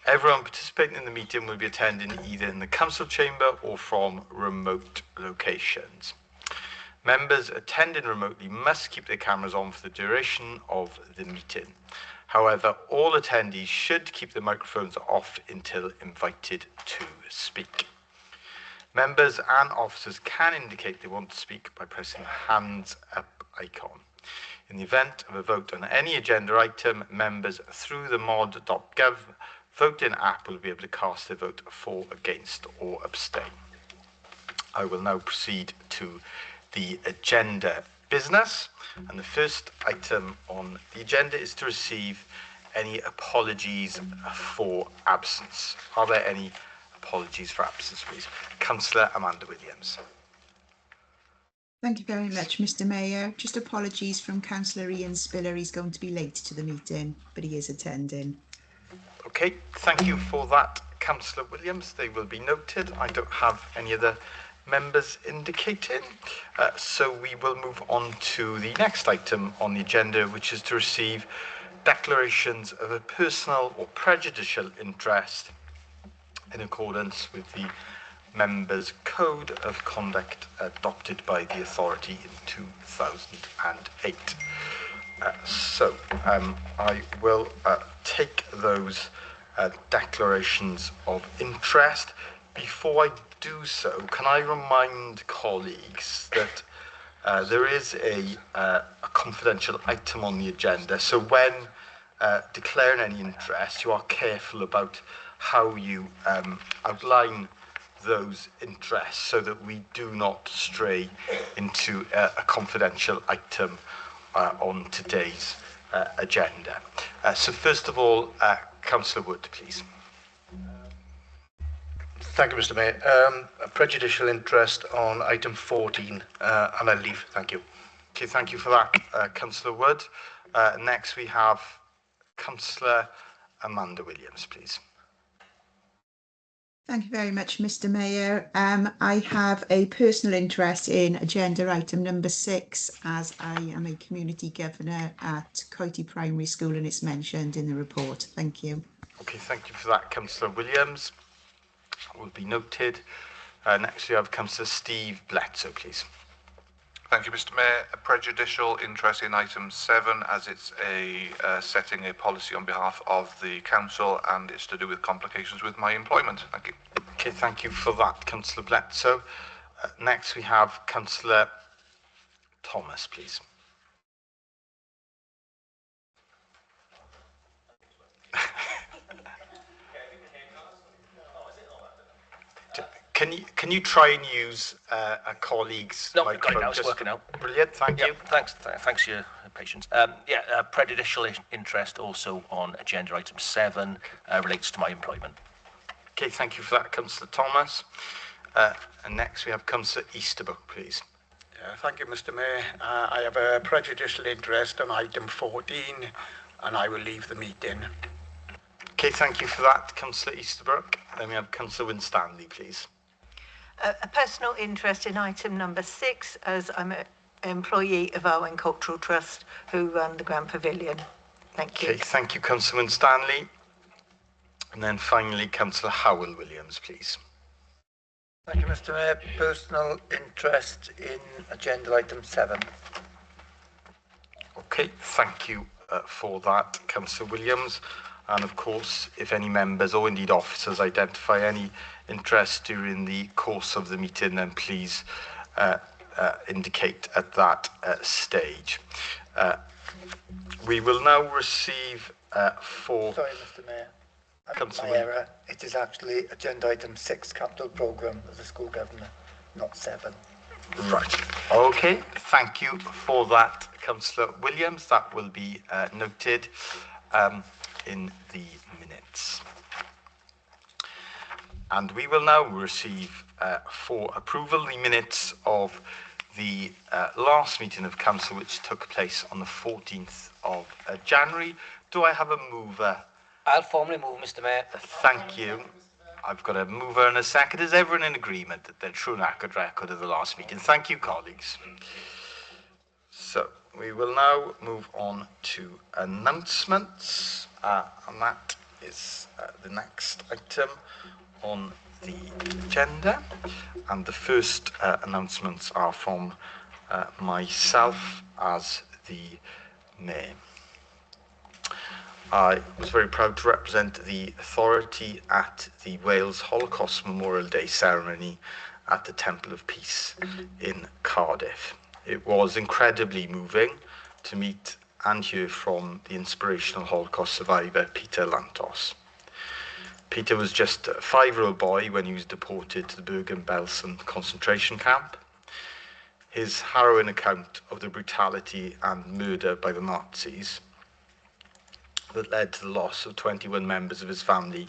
Everyone participating in the meeting will be attending either in the council chamber or from remote locations. Members attending remotely must keep their cameras on for the duration of the meeting. However, all attendees should keep their microphones off until invited to speak. Members and officers can indicate they want to speak by pressing the hands up icon. In the event of a vote on any agenda item, members through the mod.gov voting app will be able to cast their vote for, against or abstain. I will now proceed to the agenda business, and the first item on the agenda is to receive any apologies for absence. Are there any apologies for absence, please? Councillor Amanda Williams. Thank you very much, Mr. Mayor. Just apologies from Councillor Ian Spiller. He's going to be late to the meeting, but he is attending. Okay, thank you for that, Councillor Williams. They will be noted. I don't have any other members indicating. So we will move on to the next item on the agenda, which is to receive declarations of a personal or prejudicial interest in accordance with the Members' Code of Conduct adopted by the authority in 2008. I will take those declarations of interest. Before I do so, can I remind colleagues that there is a confidential item on the agenda, so when declaring any interest, you are careful about how you outline those interests so that we do not stray into a confidential item on today's agenda. So first of all, Councillor Wood, please. Thank you, Mr. Mayor. A prejudicial interest on item 14, and I'll leave. Thank you. Okay, thank you for that, Councillor Wood. Next we have Councillor Amanda Williams, please. Thank you very much, Mr. Mayor. I have a personal interest in agenda item number 6, as I am a community governor at Coity Primary School and it's mentioned in the report. Thank you. Okay, thank you for that, Councillor Williams. That will be noted. Next we have Councillor Steve Bledsoe, please. Thank you, Mr. Mayor. A prejudicial interest in item 7, as it's setting a policy on behalf of the council, and it's to do with complications with my employment. Thank you. Okay, thank you for that, Councillor Bledsoe. Next we have Councillor Thomas, please. Can you try and use a colleague's microphone? No, it's working out. Brilliant, thank you. Thanks for your patience. Prejudicial interest also on agenda item 7 relates to my employment. Okay, thank you for that, Councillor Thomas. And next we have Councillor Easterbrook, please. Thank you, Mr. Mayor. I have a prejudicial interest on item 14, and I will leave the meeting. Okay, thank you for that, Councillor Easterbrook. Then we have Councillor Winstanley, please. A personal interest in item number 6, as I'm an employee of Arwen Cultural Trust who run the Grand Pavilion. Thank you. Okay, thank you, Councillor Winstanley. And then finally, Councillor Howell Williams, please. Thank you, Mr. Mayor. Personal interest in agenda item 7. Okay, thank you for that, Councillor Williams. And of course, if any members or indeed officers identify any interest during the course of the meeting, then please indicate at that stage. We will now receive Sorry, Mr. Mayor. My error. It is actually agenda item 6, capital programme as a school governor, not 7. Right. Okay. Thank you for that, Councillor Williams. That will be noted in the minutes. And we will now receive for approval the minutes of the last meeting of council, which took place on the 14th of January. Do I have a mover? I'll formally move, Mr. Mayor. Thank you. I've got a mover and a second. Is everyone in agreement that they're true and accurate record of the last meeting? Thank you, colleagues. So we will now move on to announcements, and that is the next item on the agenda, and the first announcements are from myself as the Mayor. I was very proud to represent the authority at the Wales Holocaust Memorial Day ceremony at the Temple of Peace in Cardiff. It was incredibly moving to meet and hear from the inspirational Holocaust survivor Peter Lantos. Peter was just a 5-year-old boy when he was deported to the Bergen-Belsen concentration camp. His harrowing account of the brutality and murder by the Nazis that led to the loss of 21 members of his family,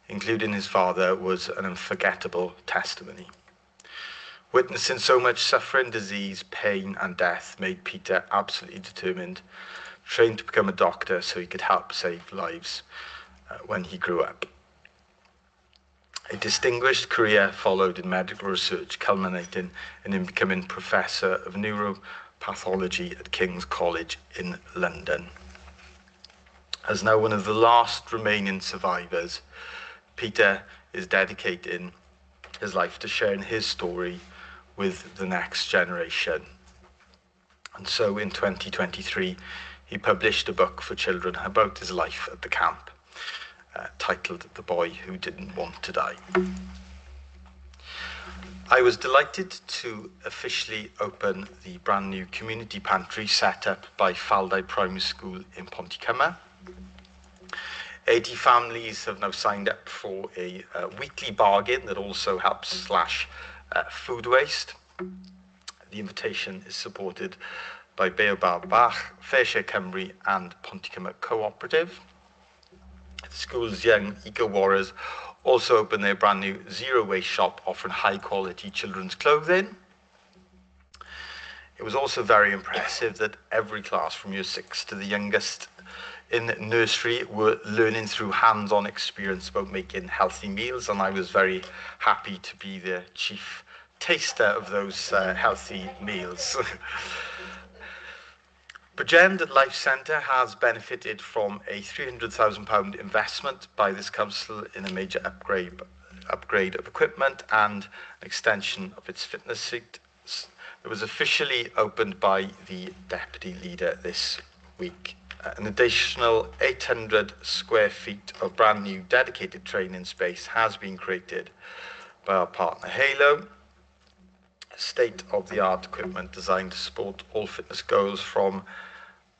including his father, was an unforgettable testimony. Witnessing so much suffering, disease, pain and death made Peter absolutely determined, trained to become a doctor so he could help save lives when he grew up. A distinguished career followed in medical research, culminating in him becoming Professor of Neuropathology at King's College in London. As now one of the last remaining survivors, Peter is dedicating his life to sharing his story with the next generation. And so in 2023, he published a book for children about his life at the camp, titled The Boy Who Didn't Want to Die. I was delighted to officially open the brand new community pantry set up by Faldau Primary School in Pontycymer. 80 families have now signed up for a weekly bargain that also helps slash food waste. The invitation is supported by Baobab Bach, Fair Share Cymru and Pontycymer Cooperative. The school's young eco-warriors also opened their brand new zero waste shop offering high quality children's clothing. It was also very impressive that every class from year 6 to the youngest in nursery were learning through hands-on experience about making healthy meals, and I was very happy to be the chief taster of those healthy meals. Bridgend Life Centre has benefited from a £300,000 investment by this council in a major upgrade of equipment and an extension of its fitness suite. It was officially opened by the deputy leader this week. An additional 800 square feet of brand new dedicated training space has been created by our partner Halo. State-of-the-art equipment designed to support all fitness goals from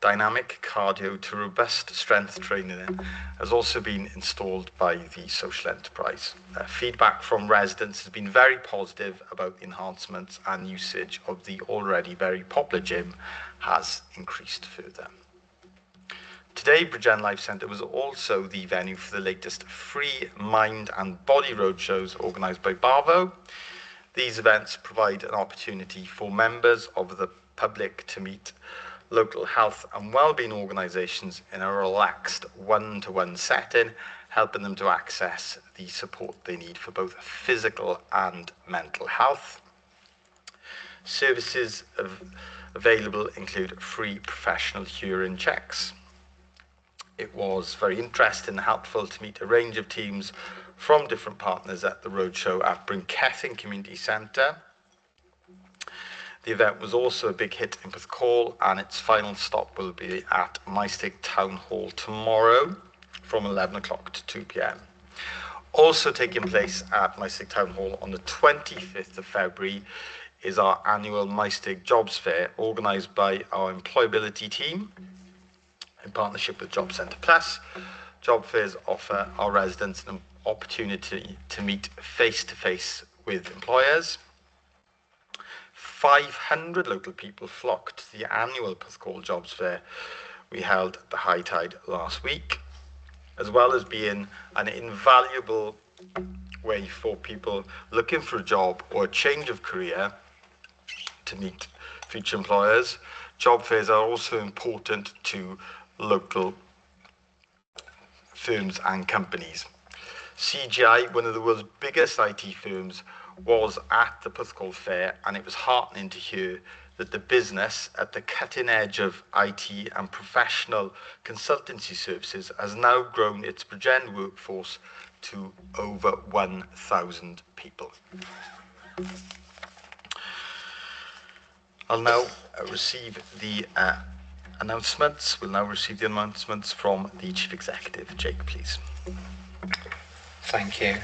dynamic cardio to robust strength training has also been installed by the social enterprise. Feedback from residents has been very positive about enhancements, and usage of the already very popular gym has increased further. Today, Bridgend Life Centre was also the venue for the latest free mind and body roadshows organised by Barvo. These events provide an opportunity for members of the public to meet local health and wellbeing organisations in a relaxed one-to-one setting, helping them to access the support they need for both physical and mental health. Services available include free professional hearing checks. It was very interesting and helpful to meet a range of teams from different partners at the roadshow at Brinkething Community Centre. The event was also a big hit in Porthcawl, and its final stop will be at Maesteg Town Hall tomorrow from 11 o'clock to 2 p.m. Also taking place at Maesteg Town Hall on the 25th of February is our annual Maesteg Jobs Fair, organised by our employability team in partnership with Job Centre Plus. Job fairs offer our residents an opportunity to meet face-to-face with employers. 500 local people flocked to the annual Porthcawl Jobs Fair we held at the High Tide last week, as well as being an invaluable way for people looking for a job or a change of career to meet future employers. Job fairs are also important to local firms and companies. CGI, one of the world's biggest IT firms, was at the Porthcawl Fair, and it was heartening to hear that the business at the cutting edge of IT and professional consultancy services has now grown its Bridgend workforce to over 1,000 people. I'll now receive the announcements. We'll now receive the announcements from the Chief Executive. Jake, please. Thank you.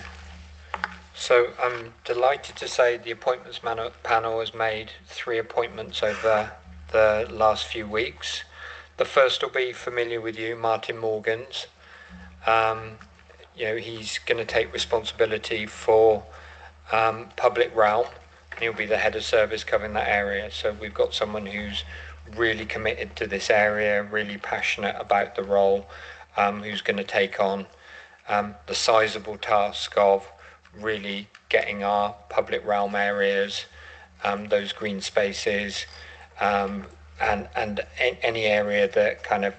So I'm delighted to say the appointments panel has made 3 appointments over the last few weeks. The first will be familiar with you, Martin Morgans. He's going to take responsibility for public realm, and he'll be the head of service covering that area. So we've got someone who's really committed to this area, really passionate about the role, who's going to take on the sizable task of really getting our public realm areas, those green spaces, and any area that kind of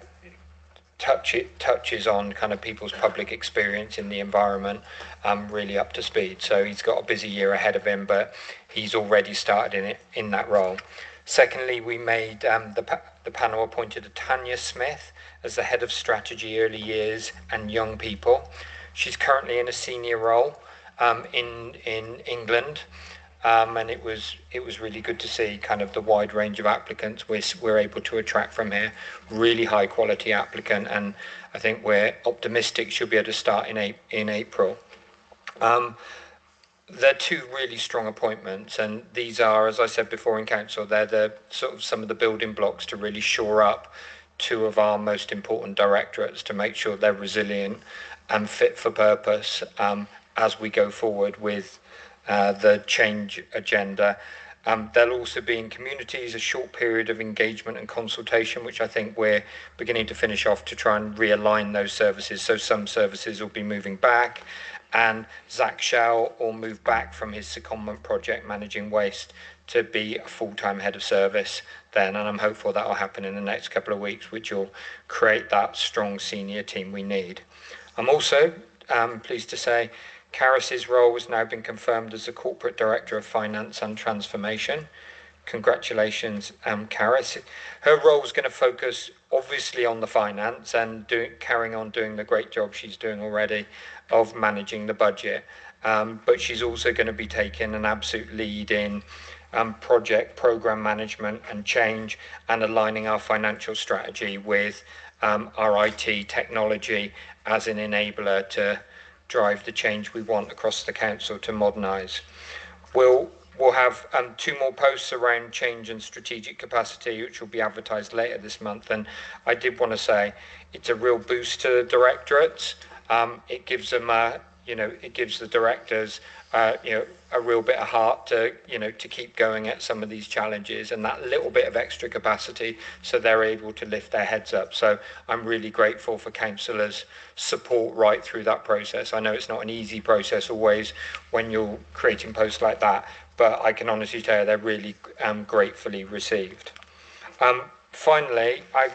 touches on kind of people's public experience in the environment, really up to speed. So he's got a busy year ahead of him, but he's already started in that role. Secondly, we made the panel appointed Tanya Smith as the head of strategy, early years and young people. She's currently in a senior role in England, and it was really good to see kind of the wide range of applicants we're able to attract from here. Really high quality applicant, and I think we're optimistic she'll be able to start in April. They're 2 really strong appointments, and these are, as I said before in council, they're the sort of some of the building blocks to really shore up 2 of our most important directorates to make sure they're resilient and fit for purpose as we go forward with the change agenda. There'll also be in communities a short period of engagement and consultation, which I think we're beginning to finish off to try and realign those services. So some services will be moving back, and Zach Shell will move back from his secondment project managing waste to be a full-time head of service then, and I'm hopeful that will happen in the next couple of weeks, which will create that strong senior team we need. I'm also pleased to say Caris's role has now been confirmed as the Corporate Director of Finance and Transformation. Congratulations, Caris. Her role is going to focus obviously on the finance and carrying on doing the great job she's doing already of managing the budget. But she's also going to be taking an absolute lead in program management and change, and aligning our financial strategy with our IT technology as an enabler to drive the change we want across the council to modernise. We'll have 2 more posts around change and strategic capacity, which will be advertised later this month. And I did want to say it's a real boost to the directorates. It gives them it gives the directors a real bit of heart to to keep going at some of these challenges, and that little bit of extra capacity so they're able to lift their heads up. So I'm really grateful for councillors' support right through that process. I know it's not an easy process always when you're creating posts like that, but I can honestly tell you they're really gratefully received. Finally, I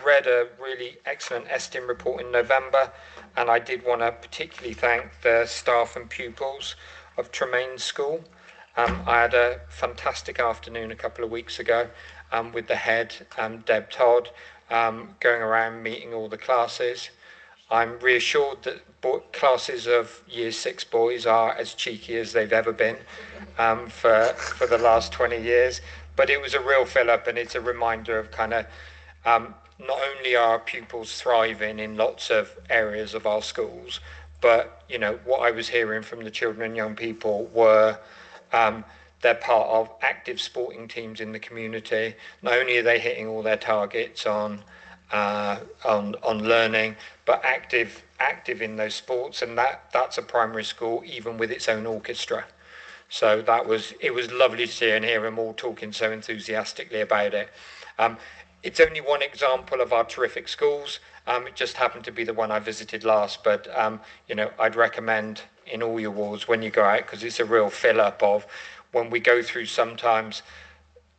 read a really excellent Estin report in November, and I did want to particularly thank the staff and pupils of Tremaine School. I had a fantastic afternoon a couple of weeks ago with the head, Deb Todd, going around meeting all the classes. I'm reassured that classes of Year 6 boys are as cheeky as they've ever been for the last 20 years. But it was a real fill-up, and it's a reminder of kind of not only are pupils thriving in lots of areas of our schools, but what I was hearing from the children and young people were they're part of active sporting teams in the community. Not only are they hitting all their targets on learning, but active in those sports, and that's a primary school even with its own orchestra. So it was lovely to see and hear them all talking so enthusiastically about it. It's only one example of our terrific schools. It just happened to be the one I visited last, but I'd recommend in all your wards when you go out, because it's a real fill-up of when we go through sometimes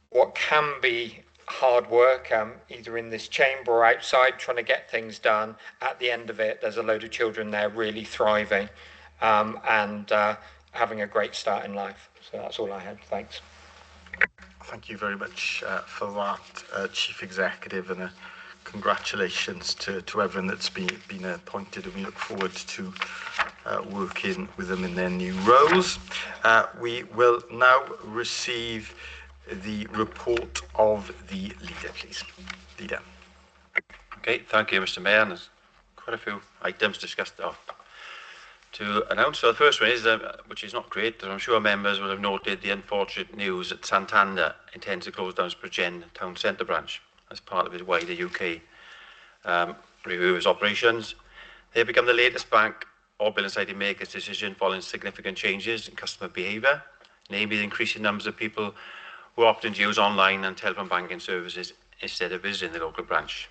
what can be hard work, either in this chamber or outside, trying to get things done. At the end of it, there's a load of children there really thriving and having a great start in life. So that's all I had. Thanks. Thank you very much for that, Chief Executive, and congratulations to everyone that's been appointed, and we look forward to working with them in their new roles. We will now receive the report of the leader, please. Leader. Okay, thank you, Mr. Mayor. And there's quite a few items discussed to announce. So the first one is, which is not great, but I'm sure members will have noted the unfortunate news that Santander intends to close down its Bridgend Town Centre branch as part of its wider UK review of its operations. They have become the latest bank or billing site to make its decision following significant changes in customer behaviour, namely the increasing numbers of people who opt in to use online and telephone banking services instead of visiting the local branch.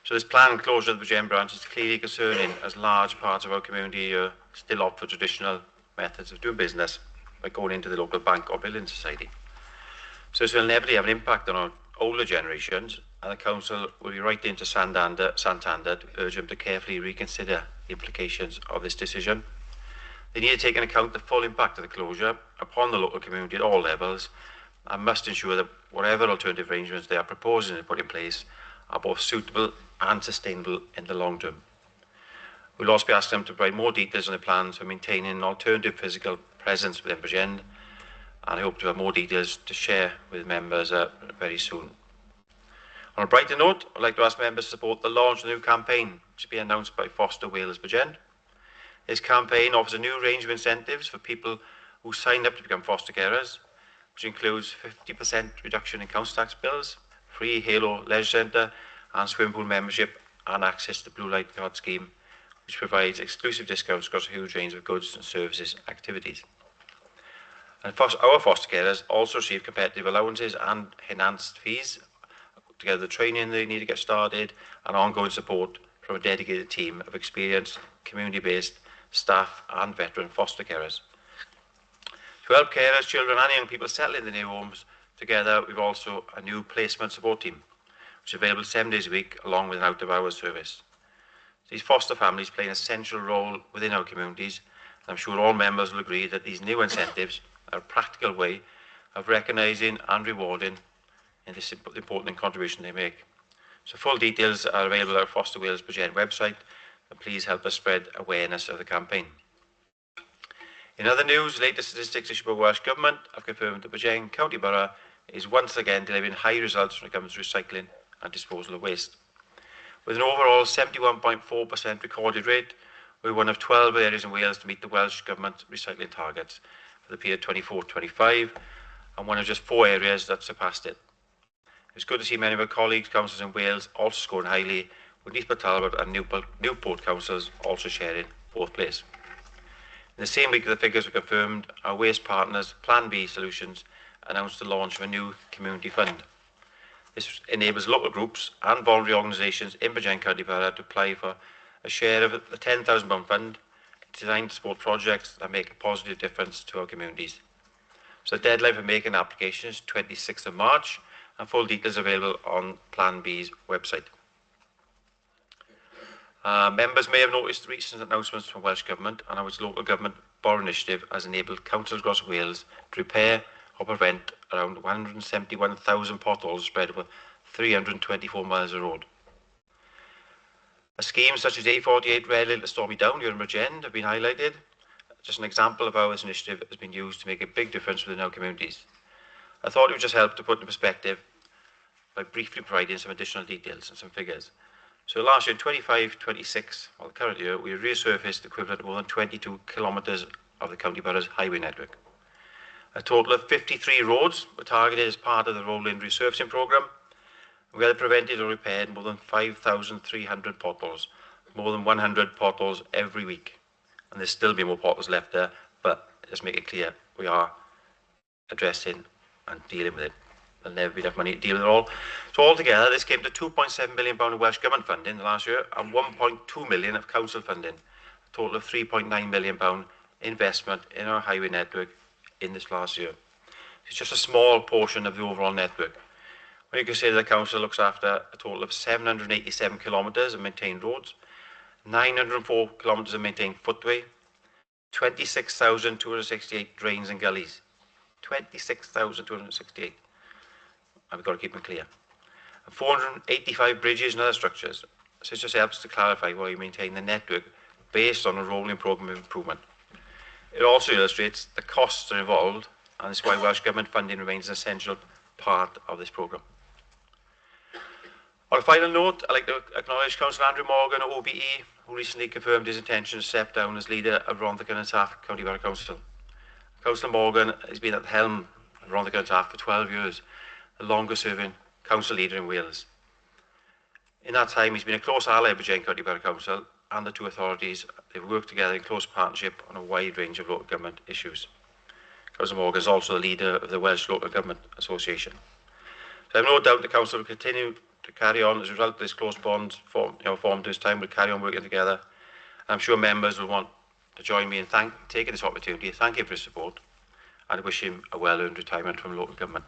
So this planned closure of the Bridgend branch is clearly concerning, as large parts of our community still opt for traditional methods of doing business by going into the local bank or building society. So this will inevitably have an impact on our older generations, and the council will be writing to Santander to urge them to carefully reconsider the implications of this decision. They need to take into account the full impact of the closure upon the local community at all levels, and must ensure that whatever alternative arrangements they are proposing to put in place are both suitable and sustainable in the long term. We'll also be asking them to provide more details on the plans for maintaining an alternative physical presence within Bridgend, and I hope to have more details to share with members very soon. On a brighter note, I'd like to ask members to support the launch of the new campaign, which will be announced by Foster Wales Bridgend. This campaign offers a new range of incentives for people who sign up to become foster carers, which includes 50% reduction in council tax bills, free Halo Leisure Centre and swimming pool membership, and access to the Blue Light Card scheme, which provides exclusive discounts across a huge range of goods and services activities. And our foster carers also receive competitive allowances and enhanced fees, together the training they need to get started, and ongoing support from a dedicated team of experienced, community-based staff and veteran foster carers. To help carers, children and young people settle in the new homes together, we've also a new placement support team, which is available 7 days a week along with an out-of-hours service. These foster families play an essential role within our communities, and I'm sure all members will agree that these new incentives are a practical way of recognising and rewarding in this important contribution they make. So full details are available at our Foster Wales Bridgend website, and please help us spread awareness of the campaign. In other news, latest statistics issued by Welsh Government have confirmed that Bridgend County Borough is once again delivering high results when it comes to recycling and disposal of waste. With an overall 71.4% recorded rate, we're one of 12 areas in Wales to meet the Welsh Government recycling targets for the period 24-25, and one of just 4 areas that surpassed it. It's good to see many of our colleagues, councils in Wales, also scoring highly, with Neath Talbot and Newport councils also sharing 4th place. In the same week the figures were confirmed, our waste partners, Plan B Solutions, announced the launch of a new community fund. This enables local groups and voluntary organisations in Bridgend County Borough to apply for a share of the £10,000 fund designed to support projects that make a positive difference to our communities. So the deadline for making applications is 26th of March, and full details are available on Plan B's website. Members may have noticed recent announcements from Welsh Government and how its local government borough initiative has enabled councils across Wales to repair or prevent around 171,000 potholes spread over 324 miles of road. A scheme such as A48 Redhill to Stormy Down here in Bridgend have been highlighted. Just an example of how this initiative has been used to make a big difference within our communities. I thought it would just help to put into perspective by briefly providing some additional details and some figures. So last year, 25-26, well, the current year, we resurfaced the equivalent of more than 22 kilometres of the county borough's highway network. A total of 53 roads were targeted as part of the rolling resurfacing programme. We had prevented or repaired more than 5,300 potholes, more than 100 potholes every week. And there's still be more potholes left there, but let's make it clear, we are addressing and dealing with it. There'll never be enough money to deal with it all. So altogether, this came to £2.7 million of Welsh Government funding last year and £1.2 million of council funding, a total of £3.9 million investment in our highway network in this last year. It's just a small portion of the overall network. When you consider the council looks after a total of 787 kilometres of maintained roads, 904 kilometres of maintained footway, 26,268 drains and gullies. 26,268. and we've got to keep them clear. And 485 bridges and other structures. So it just helps to clarify why we maintain the network based on a rolling programme of improvement. It also illustrates the costs are involved, and this is why Welsh Government funding remains an essential part of this programme. On a final note, I'd like to acknowledge Councillor Andrew Morgan of OBE, who recently confirmed his intention to step down as leader of Rhondda and Taff County Borough Council. Councillor Morgan has been at the helm of Rhondda and Taff for 12 years, the longest serving council leader in Wales. In that time, he's been a close ally of Bridgend County Borough Council and the two authorities. They've worked together in close partnership on a wide range of local government issues. Councillor Morgan is also the leader of the Welsh Local Government Association. So I have no doubt the Council will continue to carry on as a result of this close bond formed this time. We'll carry on working together. I'm sure members will want to join me in taking this opportunity, thank him for his support, and wish him a well-earned retirement from local government.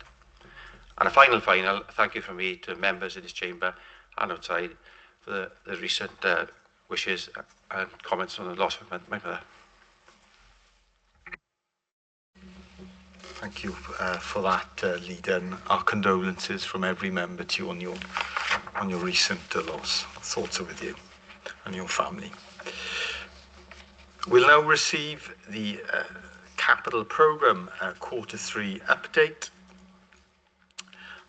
And a final thank you from me to members in this chamber and outside for the recent wishes and comments on the loss of my mother. Thank you for that, Leader, and our condolences from every member to you on your recent loss. Thoughts are with you and your family. We'll now receive the Capital Programme Q3 update.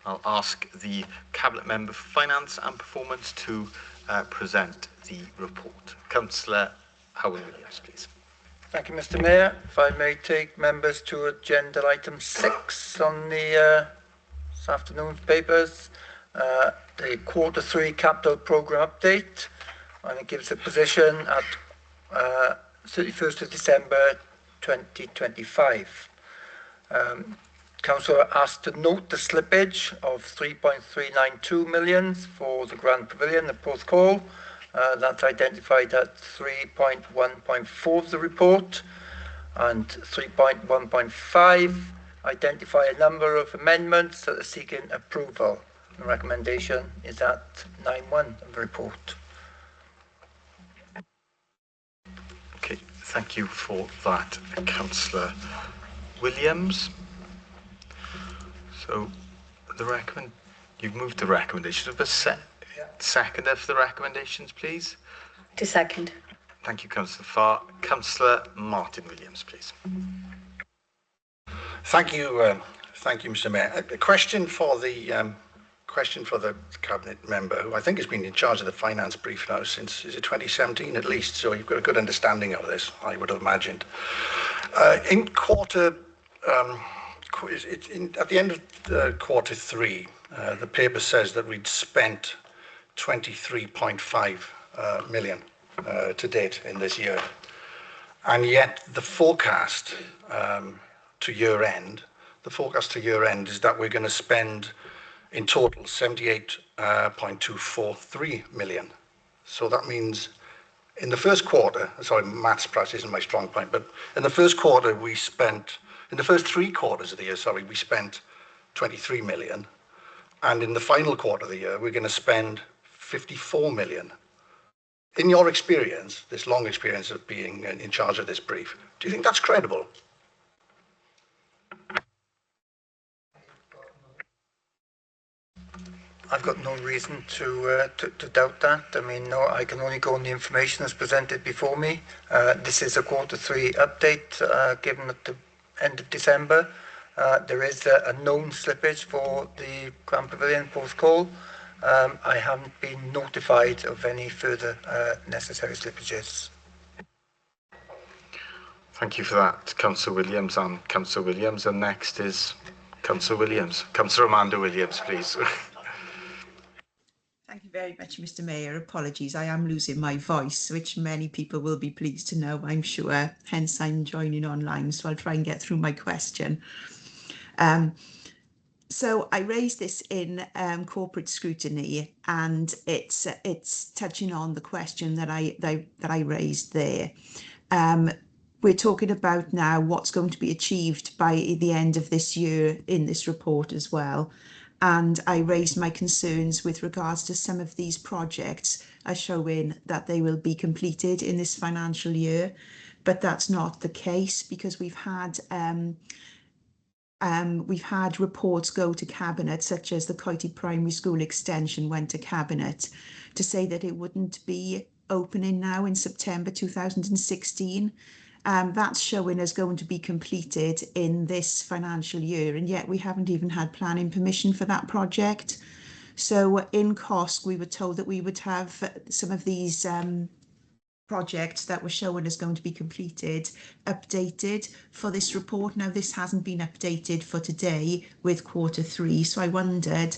I'll ask the Cabinet Member for Finance and Performance to present the report. Councillor Howell-Williams, please. Thank you, Mr. Mayor. If I may take members to agenda item 6 on the this afternoon's papers, the Q3 Capital Programme update, and it gives a position at 31st of December 2025. Council are asked to note the slippage of 3.392 million for the Grand Pavilion at Porthcawl. That's identified at 3.1.4 of the report, and 3.1.5 identify a number of amendments that are seeking approval. The recommendation is at 9.1 of the report. Okay, thank you for that, Councillor Williams. So you've moved the recommendations. Seconder for the recommendations, please. To second. Thank you, Councillor Farr. Councillor Martin Williams, please. Thank you, Mr. Mayor. A question for the Cabinet Member, who I think has been in charge of the finance brief now since, is it 2017 at least? So you've got a good understanding of this, I would have imagined. At the end of Q3, the paper says that we'd spent 23.5 million to date in this year, and yet the forecast to year end is that we're going to spend in total 78.243 million. So that means in the first quarter, sorry, maths perhaps isn't my strong point, but in the first quarter we spent, in the first 3 quarters of the year, sorry, we spent 23 million, and in the final quarter of the year we're going to spend 54 million. In your experience, this long experience of being in charge of this brief, do you think that's credible? I've got no reason to doubt that. I mean, no, I can only go on the information that's presented before me. This is a Q3 update given at the end of December. There is a known slippage for the Grand Pavilion Porthcawl. I haven't been notified of any further necessary slippages. Thank you for that, Councillor Williams and Councillor Williams. And next is Councillor Williams. Councillor Amanda Williams, please. Thank you very much, Mr. Mayor. Apologies, I am losing my voice, which many people will be pleased to know, I'm sure. Hence, I'm joining online, so I'll try and get through my question. So I raised this in corporate scrutiny, and it's touching on the question that I raised there. We're talking about now what's going to be achieved by the end of this year in this report as well. And I raised my concerns with regards to some of these projects are showing that they will be completed in this financial year, but that's not the case, because we've had we've had reports go to Cabinet, such as the Coity Primary School extension went to Cabinet, to say that it wouldn't be opening now in September 2016. That's showing as going to be completed in this financial year, and yet we haven't even had planning permission for that project. So in COSC, we were told that we would have some of these projects that were shown as going to be completed updated for this report. Now, this hasn't been updated for today with Q3, so I wondered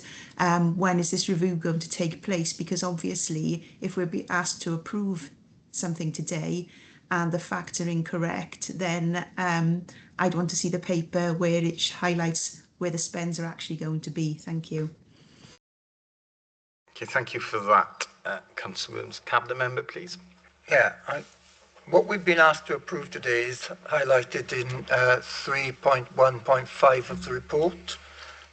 when is this review going to take place, because obviously if we're being asked to approve something today and the facts are incorrect, then I'd want to see the paper where it highlights where the spends are actually going to be. Thank you. Okay, thank you for that, Councillor Williams. Cabinet member, please. Yeah, what we've been asked to approve today is highlighted in 3.1.5 of the report,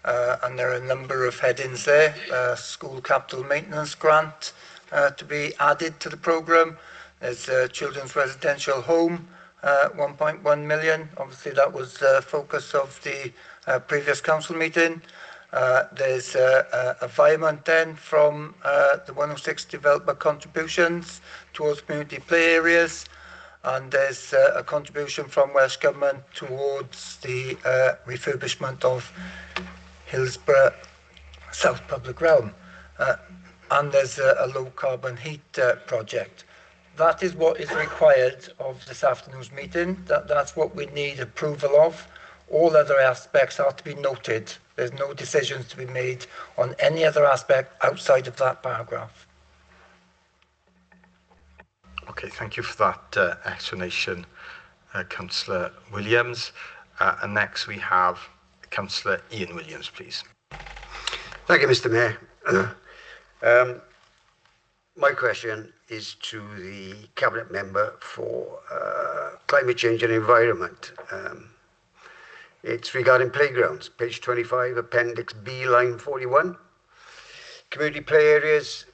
and there are a number of headings there. School capital maintenance grant to be added to the programme. There's a children's residential home, 1.1 million. Obviously, that was the focus of the previous council meeting. There's a environment then from the 106 developer contributions towards community play areas, and there's a contribution from Welsh Government towards the refurbishment of Hillsborough South Public Realm, and there's a low carbon heat project. That is what is required of this afternoon's meeting. That's what we need approval of. All other aspects are to be noted. There's no decisions to be made on any other aspect outside of that paragraph. Okay, thank you for that explanation, Councillor Williams. And next we have Councillor Ian Williams, please. Thank you, Mr. Mayor. My question is to the Cabinet Member for Climate Change and Environment. It's regarding playgrounds, page 25, Appendix B, line 41. Community play areas,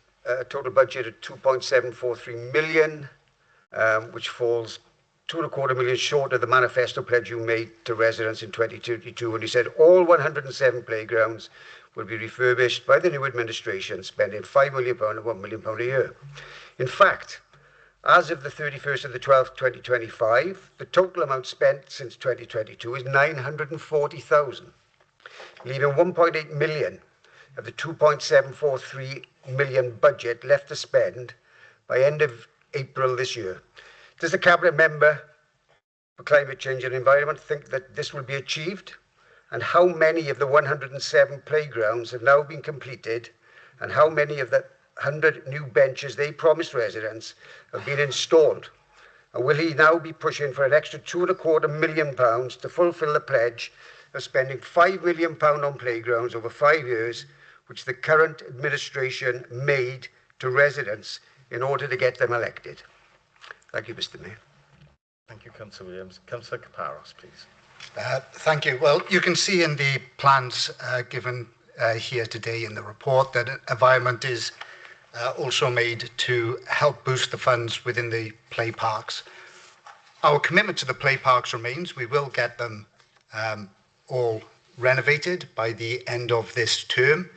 total budget of 2.743 million, which falls 2.25 million short of the manifesto pledge you made to residents in 2022, when you said all 107 playgrounds will be refurbished by the new administration, spending £5 million and £1 million a year. In fact, as of the 31st of the 12th, 2025, the total amount spent since 2022 is 940,000, leaving 1.8 million of the 2.743 million budget left to spend by end of April this year. Does the Cabinet Member for Climate Change and Environment think that this will be achieved? And how many of the 107 playgrounds have now been completed? And how many of the 100 new benches they promised residents have been installed? And will he now be pushing for an extra £2.25 million to fulfil the pledge of spending £5 million on playgrounds over 5 years, which the current administration made to residents in order to get them elected? Thank you, Mr. Mayor. Thank you, Councillor Williams. Councillor Kaparos, please. Thank you. Well, you can see in the plans given here today in the report that environment is also made to help boost the funds within the play parks. Our commitment to the play parks remains. We will get them all renovated by the end of this term.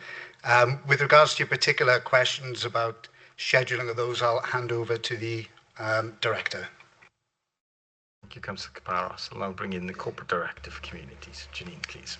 With regards to your particular questions about scheduling of those, I'll hand over to the Director. Thank you, Councillor Kaparos. I'll now bring in the Corporate Director for Communities. Janine, please.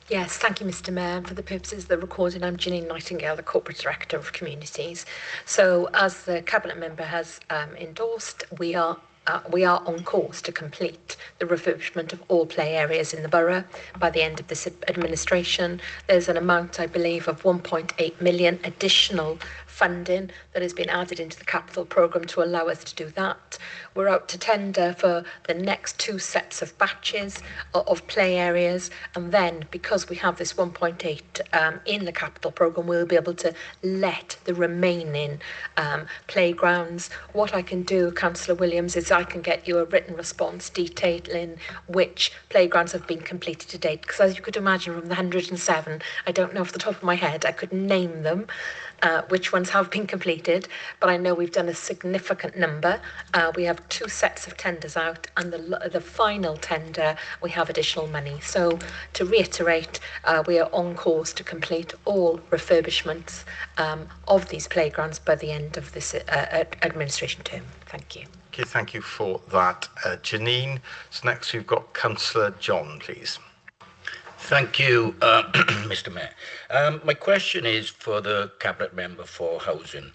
Yes, thank you, Mr. Mayor. For the purposes of the recording, I'm Janine Nightingale, the Corporate Director of Communities. So, as the Cabinet Member has endorsed, we are on course to complete the refurbishment of all play areas in the borough by the end of this administration. There's an amount, I believe, of 1.8 million additional funding that has been added into the capital programme to allow us to do that. We're out to tender for the next 2 sets of batches of play areas, and then because we have this 1.8 in the capital programme, we'll be able to let the remaining playgrounds. What I can do, Councillor Williams, is I can get you a written response detailing which playgrounds have been completed to date, because as you could imagine from the 107, I don't know off the top of my head, I could name them. which ones have been completed, but I know we've done a significant number. We have 2 sets of tenders out, and the final tender, we have additional money. So to reiterate, we are on course to complete all refurbishments of these playgrounds by the end of this administration term. Thank you. Okay, thank you for that, Janine. So next we've got Councillor John, please. Thank you, Mr. Mayor. My question is for the Cabinet Member for Housing.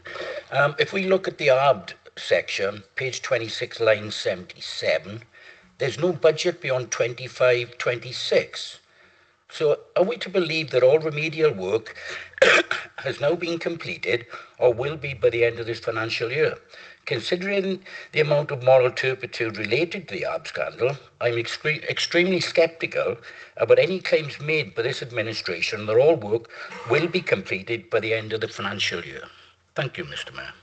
If we look at the ARD section, page 26, line 77, there's no budget beyond 25-26. So are we to believe that all remedial work has now been completed or will be by the end of this financial year? Considering the amount of moral turpitude related to the ARB scandal, I'm extremely sceptical about any claims made by this administration that all work will be completed by the end of the financial year. Thank you, Mr. Mayor.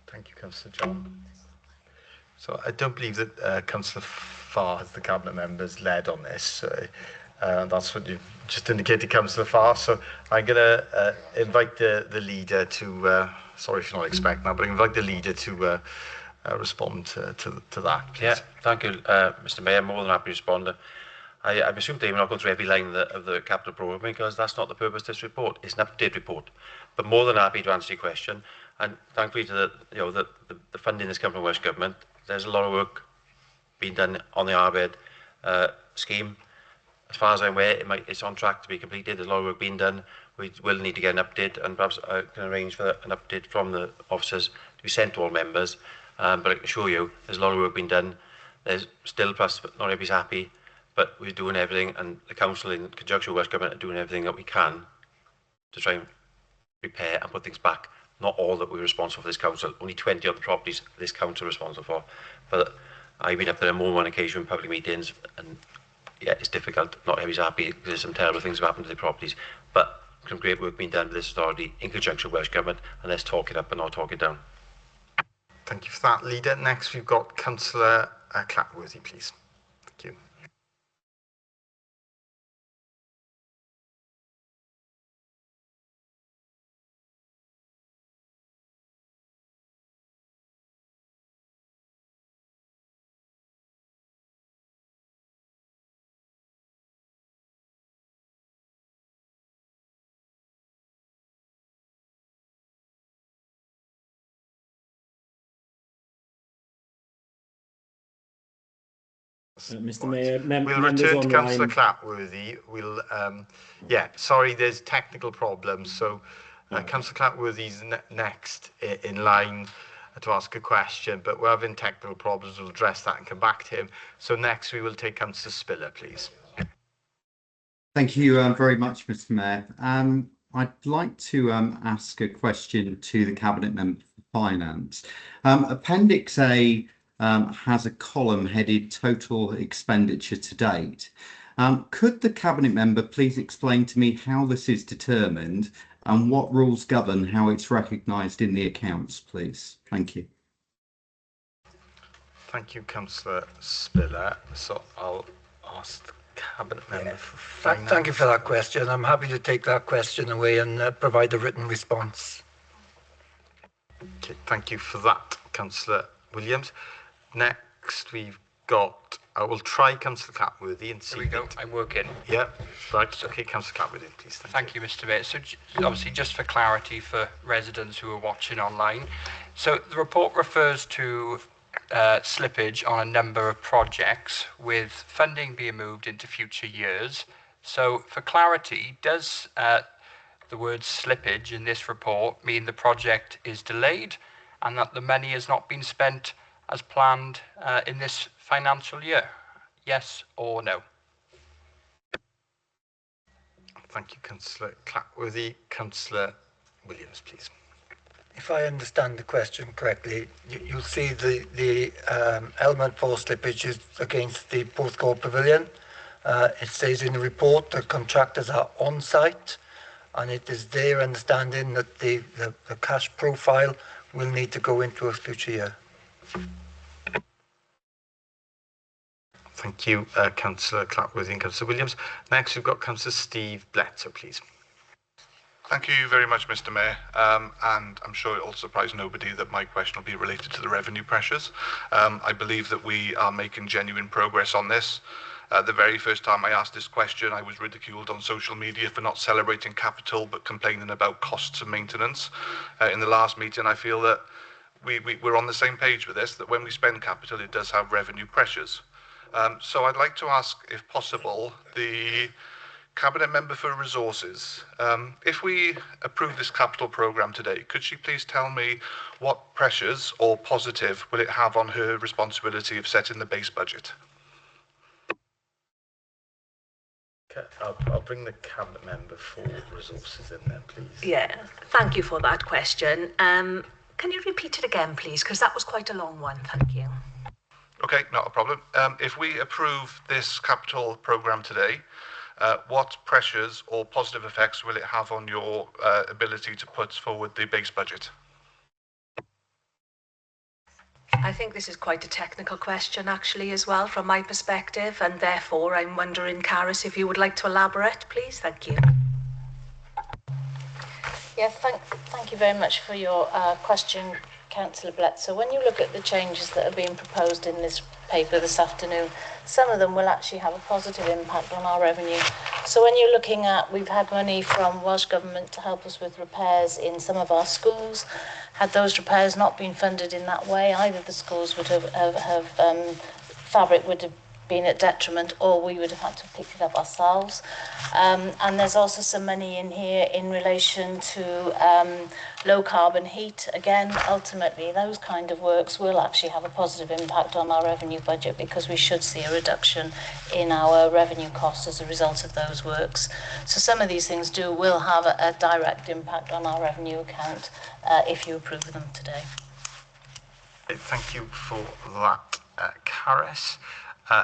Thank you, Councillor John. So I don't believe that Councillor Farr has the Cabinet members led on this. That's what you just indicated, Councillor Farr. So I'm going to invite the leader to, sorry if you're not expecting that, but I invite the leader to respond to that, please. Yeah, thank you, Mr. Mayor. More than happy to respond. I assume we're not going through every line of the capital programme because that's not the purpose of this report. It's an up-to-date report. But more than happy to answer your question. And thankfully to the funding that's come from Welsh Government, there's a lot of work being done on the RBED scheme. As far as I'm aware, it's on track to be completed. There's a lot of work being done. We will need to get an update, and perhaps I can arrange for an update from the officers to be sent to all members. But I can assure you, there's a lot of work being done. There's still, perhaps not everybody's happy, but we're doing everything, and the council, in conjunction with Welsh Government, are doing everything that we can to try and repair and put things back. Not all that we're responsible for this council. Only 20 of the properties this council is responsible for. But I've been up there on more than one occasion in public meetings, and yeah, it's difficult. Not everybody's happy because there's some terrible things have happened to the properties. But some great work being done with this authority in conjunction with Welsh Government, and let's talk it up and not talk it down. Thank you for that, leader. Next, we've got Councillor Clatworthy, please. Thank you. Mr. Mayor, we'll return to Councillor Clatworthy. We'll, yeah, sorry, there's technical problems. So Councillor Clatworthy's next in line to ask a question, but we're having technical problems. We'll address that and come back to him. So next we will take Councillor Spiller, please. Thank you very much, Mr. Mayor. I'd like to ask a question to the Cabinet Member for Finance. Appendix A has a column headed Total Expenditure to Date. Could the Cabinet Member please explain to me how this is determined and what rules govern how it's recognised in the accounts, please? Thank you. Thank you, Councillor Spiller. So I'll ask the Cabinet Member for Finance. Thank you for that question. I'm happy to take that question away and provide a written response. Okay, thank you for that, Councillor Williams. Next, we've got, I will try Councillor Clatworthy and see. There we go, I'm working. Yeah, right, okay, Councillor Clatworthy, please. Thank you, Mr. Mayor. So obviously, just for clarity for residents who are watching online, so the report refers to slippage on a number of projects with funding being moved into future years. So for clarity, does the word slippage in this report mean the project is delayed and that the money has not been spent as planned in this financial year? Yes or no? Thank you, Councillor Clatworthy. Councillor Williams, please. If I understand the question correctly, you'll see the element for slippage is against the Porthcawl Pavilion. It says in the report that contractors are on site, and it is their understanding that the cash profile will need to go into a future year. Thank you, Councillor Clatworthy and Councillor Williams. Next, we've got Councillor Steve Bletzer, please. Thank you very much, Mr. Mayor. And I'm sure it'll surprise nobody that my question will be related to the revenue pressures. I believe that we are making genuine progress on this. The very first time I asked this question, I was ridiculed on social media for not celebrating capital but complaining about costs of maintenance. In the last meeting, I feel that we're on the same page with this, that when we spend capital, it does have revenue pressures. So I'd like to ask, if possible, the Cabinet Member for Resources, if we approve this capital programme today, could she please tell me what pressures or positive will it have on her responsibility of setting the base budget? Okay, I'll bring the Cabinet Member for Resources in there, please. Yeah, thank you for that question. Can you repeat it again, please? Because that was quite a long one. Thank you. Okay, not a problem. If we approve this capital programme today, what pressures or positive effects will it have on your ability to put forward the base budget? I think this is quite a technical question, actually, as well, from my perspective, and therefore I'm wondering, Caris, if you would like to elaborate, please. Thank you. Yeah, thank you very much for your question, Councillor Blett. So when you look at the changes that are being proposed in this paper this afternoon, some of them will actually have a positive impact on our revenue. So when you're looking at, we've had money from Welsh Government to help us with repairs in some of our schools. Had those repairs not been funded in that way, either the schools would have fabric would have been at detriment, or we would have had to pick it up ourselves. And there's also some money in here in relation to low carbon heat. Again, ultimately, those kind of works will actually have a positive impact on our revenue budget, because we should see a reduction in our revenue costs as a result of those works. So some of these things will have a direct impact on our revenue account if you approve them today. Thank you for that, Caris.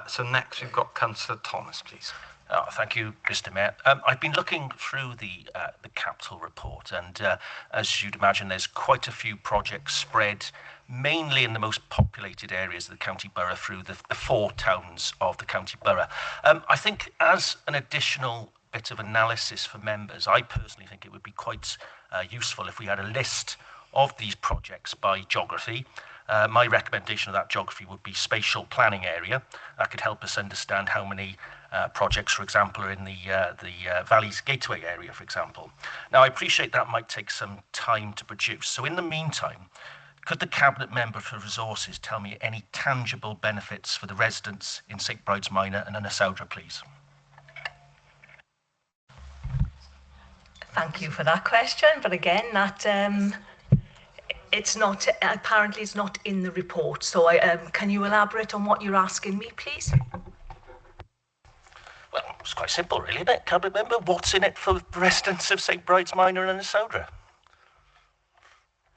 So next we've got Councillor Thomas, please. Oh, thank you, Mr. Mayor. I've been looking through the capital report, and as you'd imagine, there's quite a few projects spread mainly in the most populated areas of the county borough through the 4 towns of the county borough. I think as an additional bit of analysis for members, I personally think it would be quite useful if we had a list of these projects by geography. My recommendation of that geography would be spatial planning area. That could help us understand how many projects, for example, are in the Valleys Gateway area, for example. Now, I appreciate that might take some time to produce. So in the meantime, could the Cabinet Member for Resources tell me any tangible benefits for the residents in St Bride's Minor and Ynysoundra, please? Thank you for that question. But again, that it's not, apparently it's not in the report. So can you elaborate on what you're asking me, please? Well, it's quite simple, really, isn't it, Cabinet Member? What's in it for the residents of St Bride's Minor and Ynysoundra?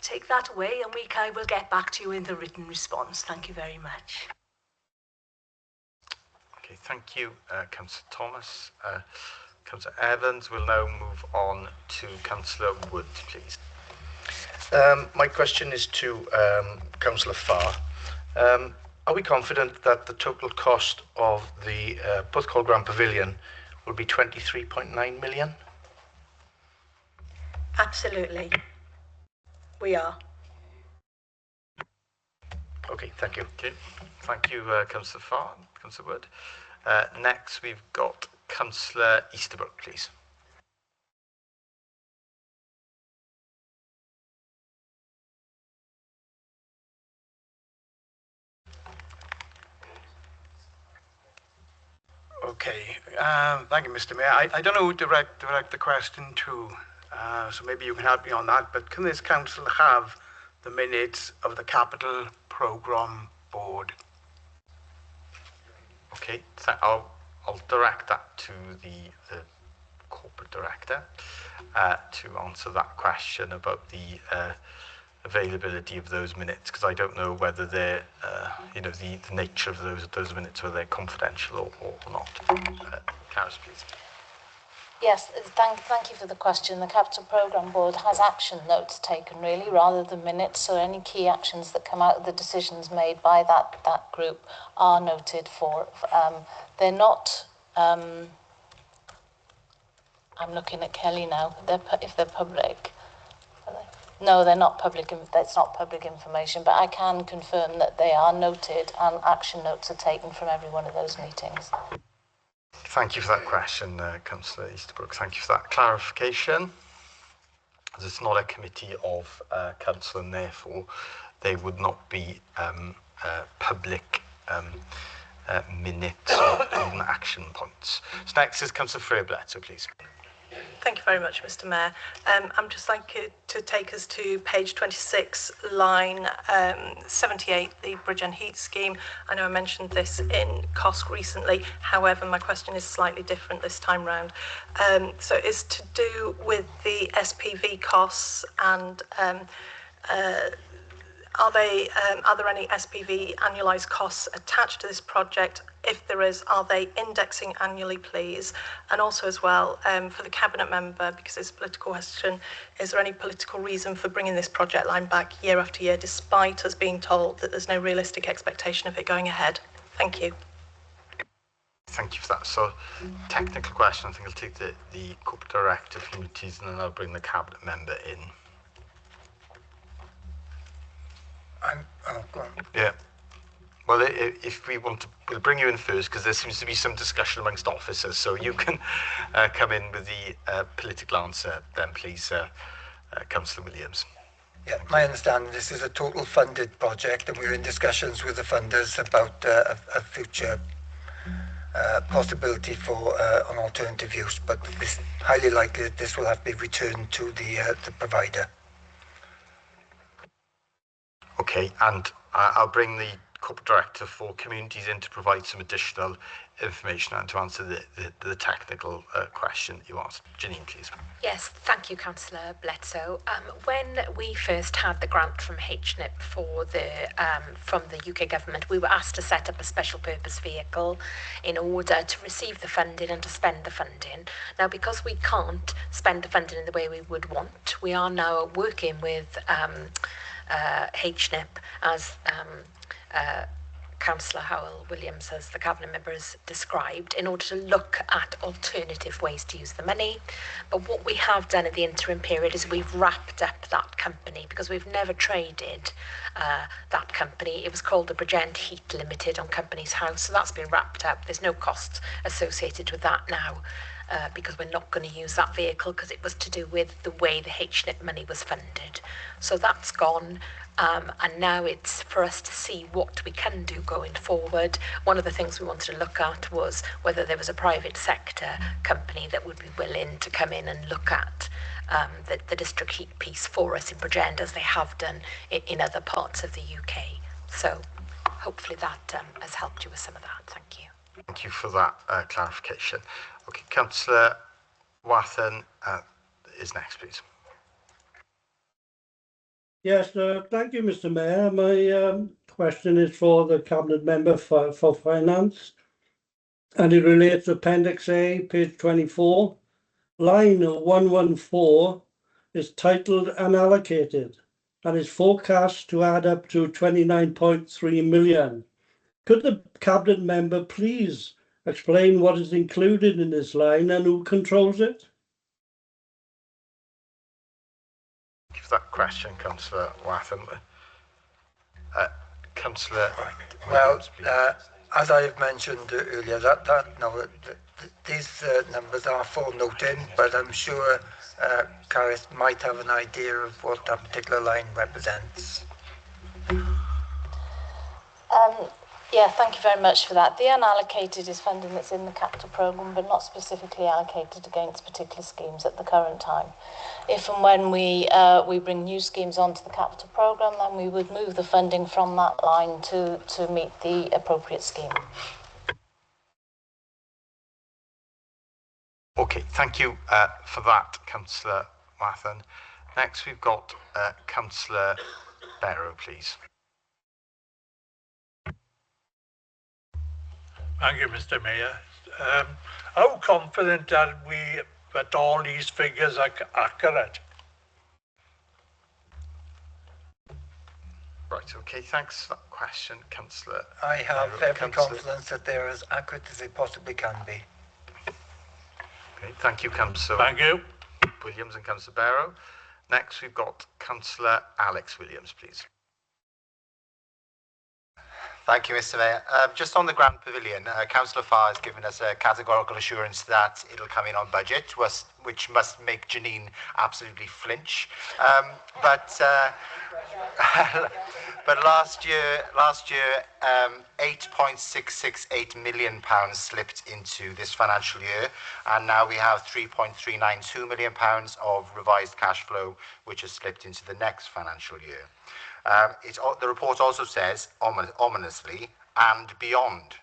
Take that away and I will get back to you in the written response. Thank you very much. Okay, thank you, Councillor Thomas. Councillor Evans, we'll now move on to Councillor Wood, please. My question is to Councillor Farr. Are we confident that the total cost of the Porthcawl Grand Pavilion will be 23.9 million? Absolutely. We are. Okay, thank you. Okay, thank you, Councillor Farr, Councillor Wood. Next, we've got Councillor Easterbrook, please. Okay, thank you, Mr. Mayor. I don't know who to direct the question to, so maybe you can help me on that, but can this council have the minutes of the Capital Programme Board? Okay, so I'll direct that to the corporate director to answer that question about the availability of those minutes, because I don't know whether they're, you know, the nature of those minutes, whether they're confidential or not. Caris, please. Yes, thank you for the question. The Capital Programme Board has action notes taken, really, rather than minutes. So any key actions that come out of the decisions made by that group are noted for. They're not I'm looking at Kelly now. If they're public. No, they're not public. That's not public information, but I can confirm that they are noted and action notes are taken from every one of those meetings. Thank you for that question, Councillor Easterbrook. Thank you for that clarification. As it's not a committee of council, and therefore they would not be public minutes or even action points. So next is Councillor Freer-Bledsoe, please. Thank you very much, Mr. Mayor. I'm just like to take us to page 26, line 78, the Bridge and Heat scheme. I know I mentioned this in COSC recently. However, my question is slightly different this time round. So it's to do with the SPV costs and are there any SPV annualised costs attached to this project? If there is, are they indexing annually, please? And also as well, for the Cabinet member, because it's a political question, is there any political reason for bringing this project line back year after year, despite us being told that there's no realistic expectation of it going ahead? Thank you. Thank you for that. So, technical question, I think I'll take the Corporate Director of Communities and then I'll bring the Cabinet member in. Yeah. Well, if we want to, we'll bring you in first because there seems to be some discussion amongst officers. So you can come in with the political answer then, please, Councillor Williams. Yeah, my understanding, this is a total funded project and we're in discussions with the funders about a future possibility for an alternative use, but it's highly likely that this will have to be returned to the provider. Okay, and I'll bring the Corporate Director for Communities in to provide some additional information and to answer the technical question you asked. Janine, please. Yes, thank you, Councillor Bledsoe. When we first had the grant from HNIP from the UK government, we were asked to set up a special purpose vehicle in order to receive the funding and to spend the funding. Now, because we can't spend the funding in the way we would want, we are now working with HNIP as Councillor Howell-Williams, as the Cabinet member has described, in order to look at alternative ways to use the money. But what we have done in the interim period is we've wrapped up that company because we've never traded that company. It was called the Bridge and Heat Limited on Companies House, so that's been wrapped up. There's no costs associated with that now. Because we're not going to use that vehicle because it was to do with the way the HNIP money was funded. So that's gone. And now it's for us to see what we can do going forward. One of the things we wanted to look at was whether there was a private sector company that would be willing to come in and look at the district heat piece for us in Bridgend, as they have done in other parts of the UK. So hopefully that has helped you with some of that. Thank you. Thank you for that clarification. Okay, Councillor Wathen is next, please. Yes, thank you, Mr. Mayor. My question is for the Cabinet member for Finance, and it relates to Appendix A, page 24. Line 114 is titled Unallocated and is forecast to add up to 29.3 million. Could the Cabinet member please explain what is included in this line and who controls it? Thank you for that question, Councillor Wathen. Councillor Well, as I have mentioned earlier, these numbers are for noting, but I'm sure Gareth might have an idea of what that particular line represents. Yeah, thank you very much for that. The unallocated is funding that's in the capital programme, but not specifically allocated against particular schemes at the current time. If and when we bring new schemes onto the capital programme, then we would move the funding from that line to meet the appropriate scheme. Okay, thank you for that, Councillor Wathen. Next, we've got Councillor Barrow, please. Thank you, Mr. Mayor. How confident are we that all these figures are accurate? Right, okay, thanks for that question, Councillor. I have every confidence that they're as accurate as they possibly can be. Okay, thank you, Councillor. Thank you. Williams and Councillor Barrow. Next, we've got Councillor Alex Williams, please. Thank you, Mr. Mayor. Just on the Grand Pavilion, Councillor Farr has given us a categorical assurance that it'll come in on budget, which must make Janine absolutely flinch. But last year, £8.668 million slipped into this financial year, and now we have £3.392 million of revised cash flow, which has slipped into the next financial year. The report also says, ominously, and beyond.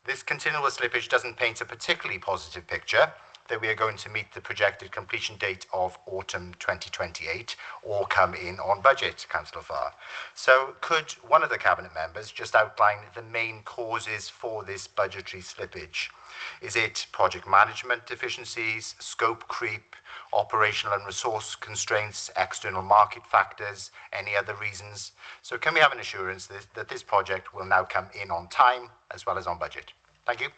This continual slippage doesn't paint a particularly positive picture that we are going to meet the projected completion date of autumn 2028 or come in on budget, Councillor Farr. So could one of the Cabinet members just outline the main causes for this budgetary slippage? Is it project management deficiencies, scope creep, operational and resource constraints, external market factors, any other reasons? So can we have an assurance that this project will now come in on time as well as on budget? Thank you.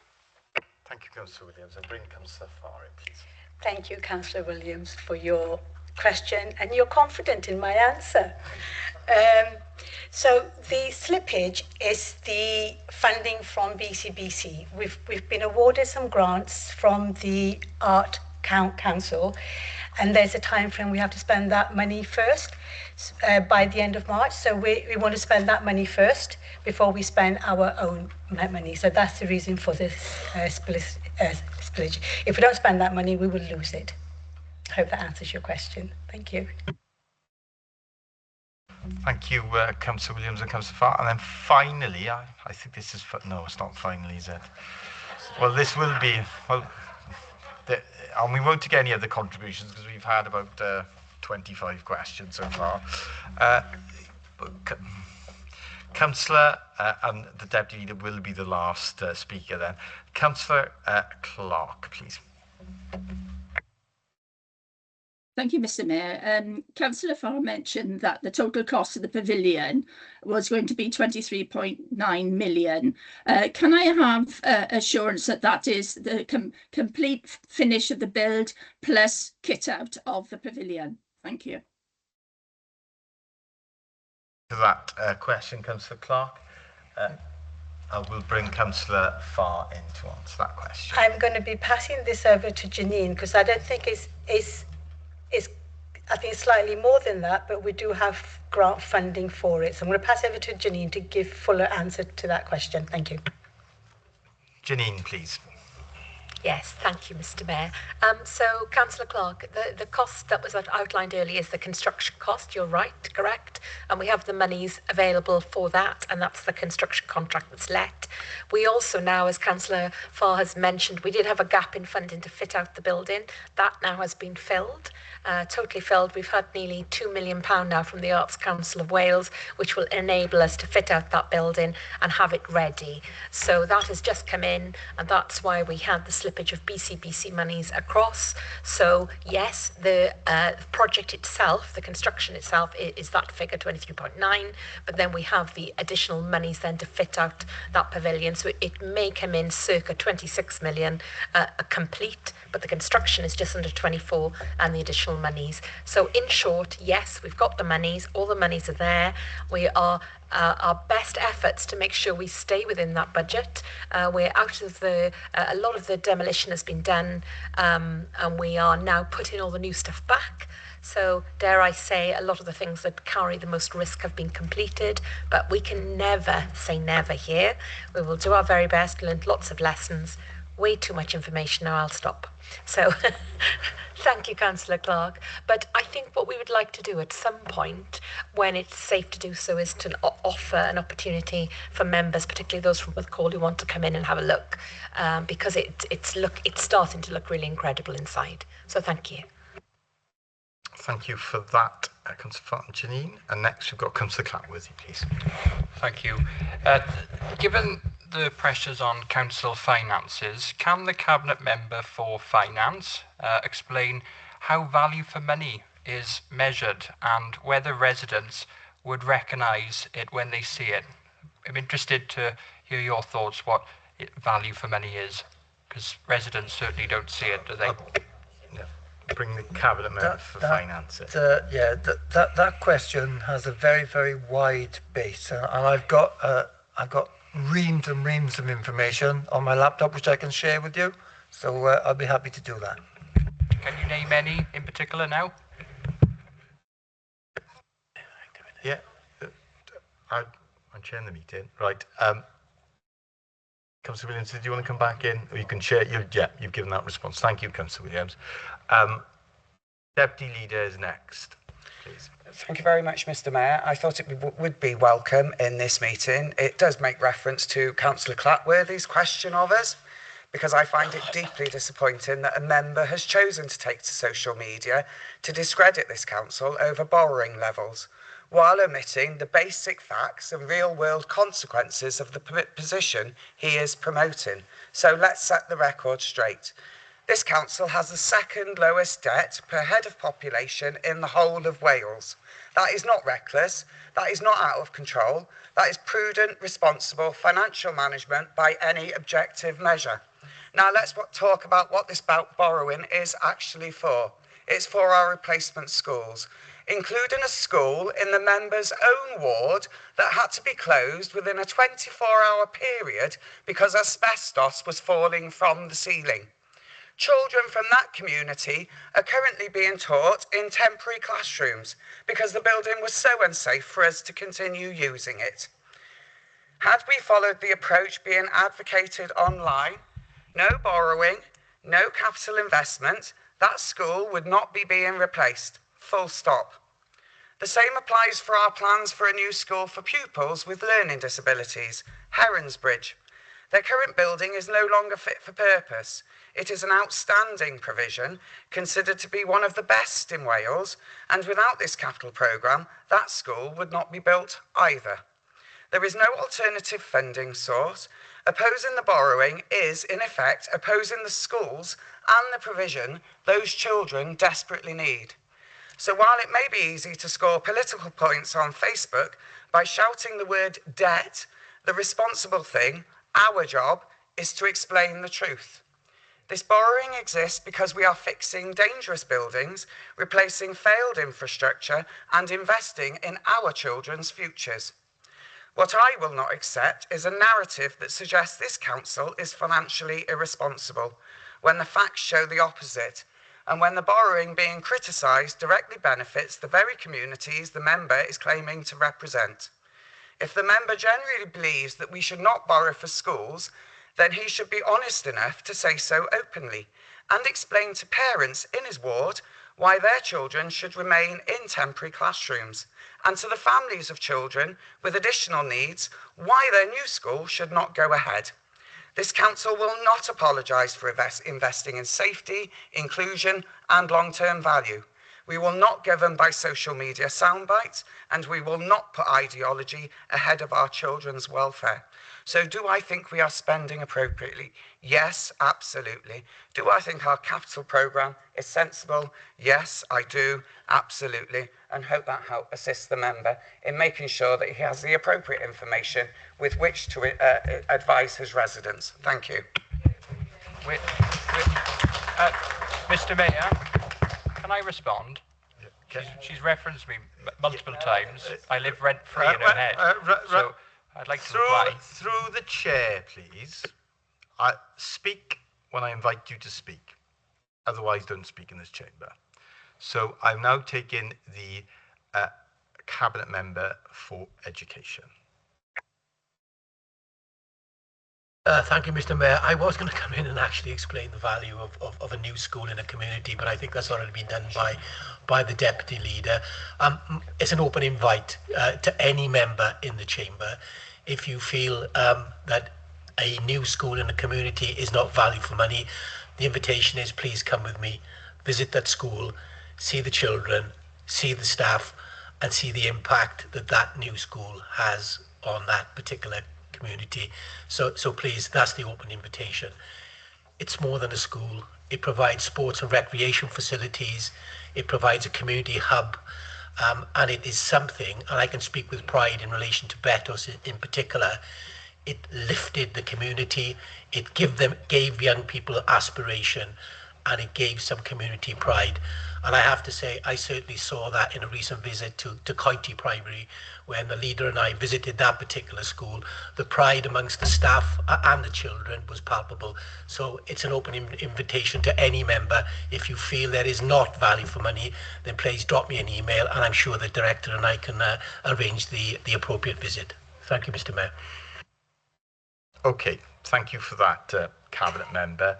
Thank you, Councillor Williams. I bring Councillor Farr in, please. Thank you, Councillor Williams, for your question, and you're confident in my answer. So the slippage is the funding from BCBC. We've been awarded some grants from the Art Council, and there's a time frame we have to spend that money first by the end of March. So we want to spend that money first before we spend our own money. So that's the reason for this splitting. If we don't spend that money, we will lose it. I hope that answers your question. Thank you. Thank you, Councillor Williams and Councillor Farr. And then finally, I think this is, no, it's not finally, is it? Well, this will be, well, and we won't get any other contributions because we've had about 25 questions so far. Councillor and the Deputy Leader will be the last speaker then. Councillor Clark, please. Thank you, Mr. Mayor. Councillor Farr mentioned that the total cost of the pavilion was going to be 23.9 million. Can I have assurance that that is the complete finish of the build plus kit out of the pavilion? Thank you. To that question, Councillor Clark. I will bring Councillor Farr in to answer that question. I'm going to be passing this over to Janine because I don't think I think it's slightly more than that, but we do have grant funding for it. So I'm going to pass over to Janine to give fuller answer to that question. Thank you. Janine, please. Yes, thank you, Mr. Mayor. So, Councillor Clark, the cost that was outlined earlier is the construction cost. You're right, correct? And we have the monies available for that, and that's the construction contract that's let. We also now, as Councillor Farr has mentioned, we did have a gap in funding to fit out the building. That now has been filled, totally filled. We've had nearly £2 million now from the Arts Council of Wales, which will enable us to fit out that building and have it ready. So that has just come in, and that's why we had the slippage of BCBC monies across. So yes, the project itself, the construction itself, is that figure 23.9, but then we have the additional monies then to fit out that pavilion. So it may come in circa 26 million complete, but the construction is just under 24 and the additional monies. So in short, yes, we've got the monies, all the monies are there. We are our best efforts to make sure we stay within that budget. We're out of a lot of the demolition has been done, and we are now putting all the new stuff back. So dare I say, a lot of the things that carry the most risk have been completed, but we can never say never here. We will do our very best, learn lots of lessons. Way too much information, now I'll stop. So thank you, Councillor Clark. But I think what we would like to do at some point, when it's safe to do so, is to offer an opportunity for members, particularly those from Withcall, who want to come in and have a look, because it's starting to look really incredible inside. So thank you. Thank you for that, Councillor Farr and Janine. And next we've got Councillor Clatworthy, please. Thank you. Given the pressures on council finances, can the Cabinet Member for Finance explain how value for money is measured and whether residents would recognise it when they see it? I'm interested to hear your thoughts what value for money is. Because residents certainly don't see it, do they? Bring the cabinet member for finance. That question has a very, very wide base, and I've got reams and reams of information on my laptop which I can share with you. So I'll be happy to do that. Can you name any in particular now? Yeah, I'm chairing the meeting. Right. Councillor Williams, did you want to come back in? Or you can share. You've given that response. Thank you, Councillor Williams. Deputy Leader is next, please. Thank you very much, Mr. Mayor. I thought it would be welcome in this meeting. It does make reference to Councillor Clatworthy's question of us, because I find it deeply disappointing that a member has chosen to take to social media to discredit this council over borrowing levels, while omitting the basic facts and real-world consequences of the position he is promoting. So let's set the record straight. This council has the second lowest debt per head of population in the whole of Wales. That is not reckless, that is not out of control, that is prudent, responsible financial management by any objective measure. Now let's talk about what this borrowing is actually for. It's for our replacement schools, including a school in the member's own ward that had to be closed within a 24-hour period because asbestos was falling from the ceiling. Children from that community are currently being taught in temporary classrooms because the building was so unsafe for us to continue using it. Had we followed the approach being advocated online, no borrowing, no capital investment, that school would not be being replaced. Full stop. The same applies for our plans for a new school for pupils with learning disabilities, Heronsbridge. Their current building is no longer fit for purpose. It is an outstanding provision, considered to be one of the best in Wales, and without this capital programme, that school would not be built either. There is no alternative funding source. Opposing the borrowing is, in effect, opposing the schools and the provision those children desperately need. So while it may be easy to score political points on Facebook by shouting the word debt, the responsible thing, our job, is to explain the truth. This borrowing exists because we are fixing dangerous buildings, replacing failed infrastructure, and investing in our children's futures. What I will not accept is a narrative that suggests this council is financially irresponsible, when the facts show the opposite, and when the borrowing being criticised directly benefits the very communities the member is claiming to represent. If the member genuinely believes that we should not borrow for schools, then he should be honest enough to say so openly and explain to parents in his ward why their children should remain in temporary classrooms, and to the families of children with additional needs why their new school should not go ahead. This council will not apologise for investing in safety, inclusion and long-term value. We will not govern by social media soundbites, and we will not put ideology ahead of our children's welfare. So do I think we are spending appropriately? Yes, absolutely. Do I think our capital programme is sensible? Yes, I do, absolutely, and hope that helps assist the member in making sure that he has the appropriate information with which to advise his residents. Thank you. Mr. Mayor, can I respond? She's referenced me multiple times. I live rent-free in her head. So I'd like to reply. Through the chair, please. Speak when I invite you to speak. Otherwise, don't speak in this chamber. So I'm now taking the Cabinet Member for Education. Thank you, Mr. Mayor. I was going to come in and actually explain the value of a new school in a community, but I think that's already been done by the Deputy Leader. It's an open invite to any member in the chamber. If you feel that a new school in a community is not value for money, the invitation is please come with me, visit that school, see the children, see the staff, and see the impact that that new school has on that particular community. So please, that's the open invitation. It's more than a school. It provides sports and recreation facilities. It provides a community hub, and it is something, and I can speak with pride in relation to Betos in particular, it lifted the community, it gave young people aspiration, and it gave some community pride. And I have to say, I certainly saw that in a recent visit to Coity Primary, when the leader and I visited that particular school. The pride amongst the staff and the children was palpable. So it's an open invitation to any member. If you feel there is not value for money, then please drop me an email, and I'm sure the director and I can arrange the appropriate visit. Thank you, Mr. Mayor. Okay, thank you for that, Cabinet Member.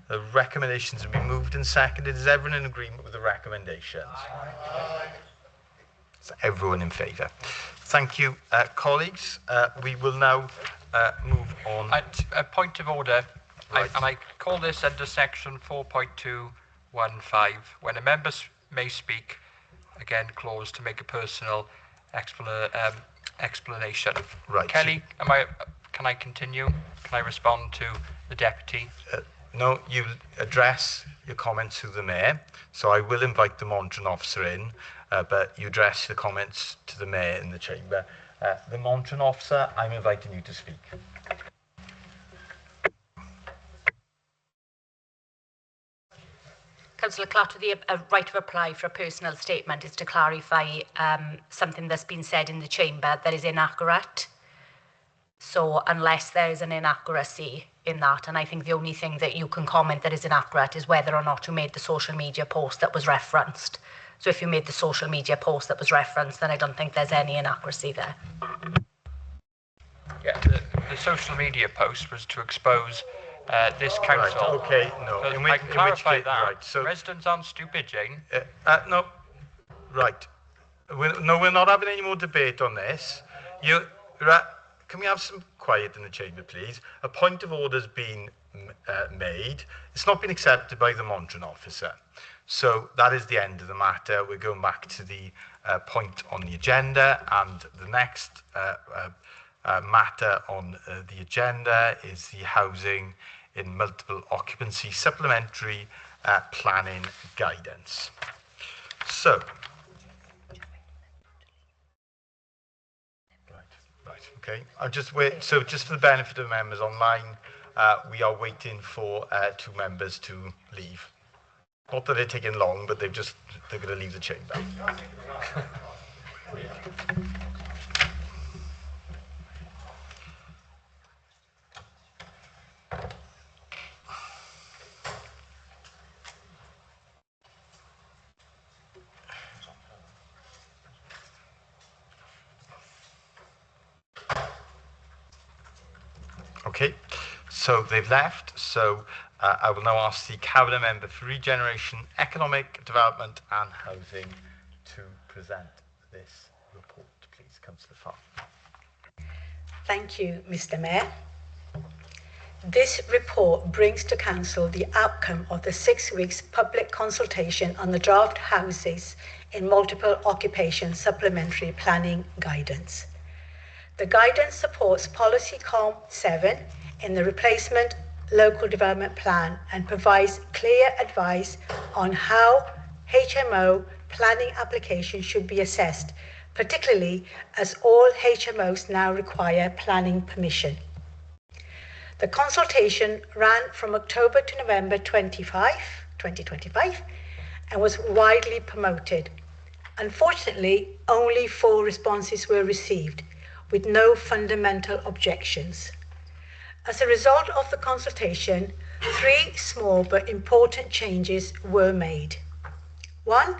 The recommendations have been moved and seconded. Is everyone in agreement with the recommendations? Aye. Is everyone in favour? Thank you, colleagues. We will now move on. A point of order, Right. and I call this under section 4.215, when a member may speak, again, clause to make a personal explanation. Right. Kelly, can I continue? Can I respond to the deputy? No, you address your comments to the Mayor, so I will invite the monitoring officer in, but you address the comments to the Mayor in the chamber. The monitoring officer, I'm inviting you to speak. Councillor Clatterly, a right of reply for a personal statement is to clarify something that's been said in the chamber that is inaccurate. So unless there is an inaccuracy in that, and I think the only thing that you can comment that is inaccurate is whether or not you made the social media post that was referenced. So if you made the social media post that was referenced, then I don't think there's any inaccuracy there. Yeah, the social media post was to expose this council. Right, okay, no. So I can clarify that. Right, so residents aren't stupid, Jane. No, right. We're not having any more debate on this. Can we have some quiet in the chamber, please? A point of order has been made. It's not been accepted by the monitoring officer. So that is the end of the matter. We're going back to the point on the agenda, and the next matter on the agenda is the housing in multiple occupancy supplementary planning guidance. So, okay, I'll just wait. So just for the benefit of members online, we are waiting for 2 members to leave. Not that they're taking long, but they're going to leave the chamber. Okay, so they've left. So I will now ask the Cabinet Member for Regeneration, Economic Development and Housing to present this report. Please, Councillor Farr. Thank you, Mr. Mayor. This report brings to Council the outcome of the 6 weeks public consultation on the draft houses in multiple occupation supplementary planning guidance. The guidance supports Policy COM 7 in the replacement local development plan and provides clear advice on how HMO planning applications should be assessed, particularly as all HMOs now require planning permission. The consultation ran from October to November 2025, and was widely promoted. Unfortunately, only 4 responses were received, with no fundamental objections. As a result of the consultation, 3 small but important changes were made. 1,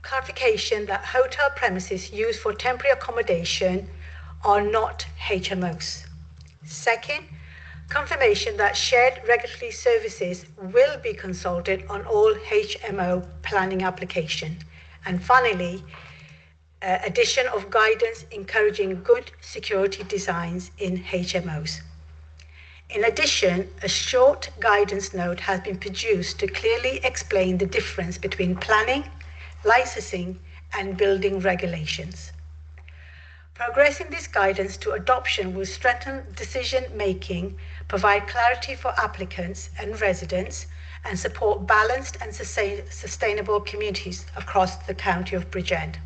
clarification that hotel premises used for temporary accommodation are not HMOs. 2nd, confirmation that shared regulatory services will be consulted on all HMO planning application. And finally, addition of guidance encouraging good security designs in HMOs. In addition, a short guidance note has been produced to clearly explain the difference between planning, licensing, and building regulations. Progressing this guidance to adoption will strengthen decision-making, provide clarity for applicants and residents, and support balanced and sustainable communities across the county of Bridgend.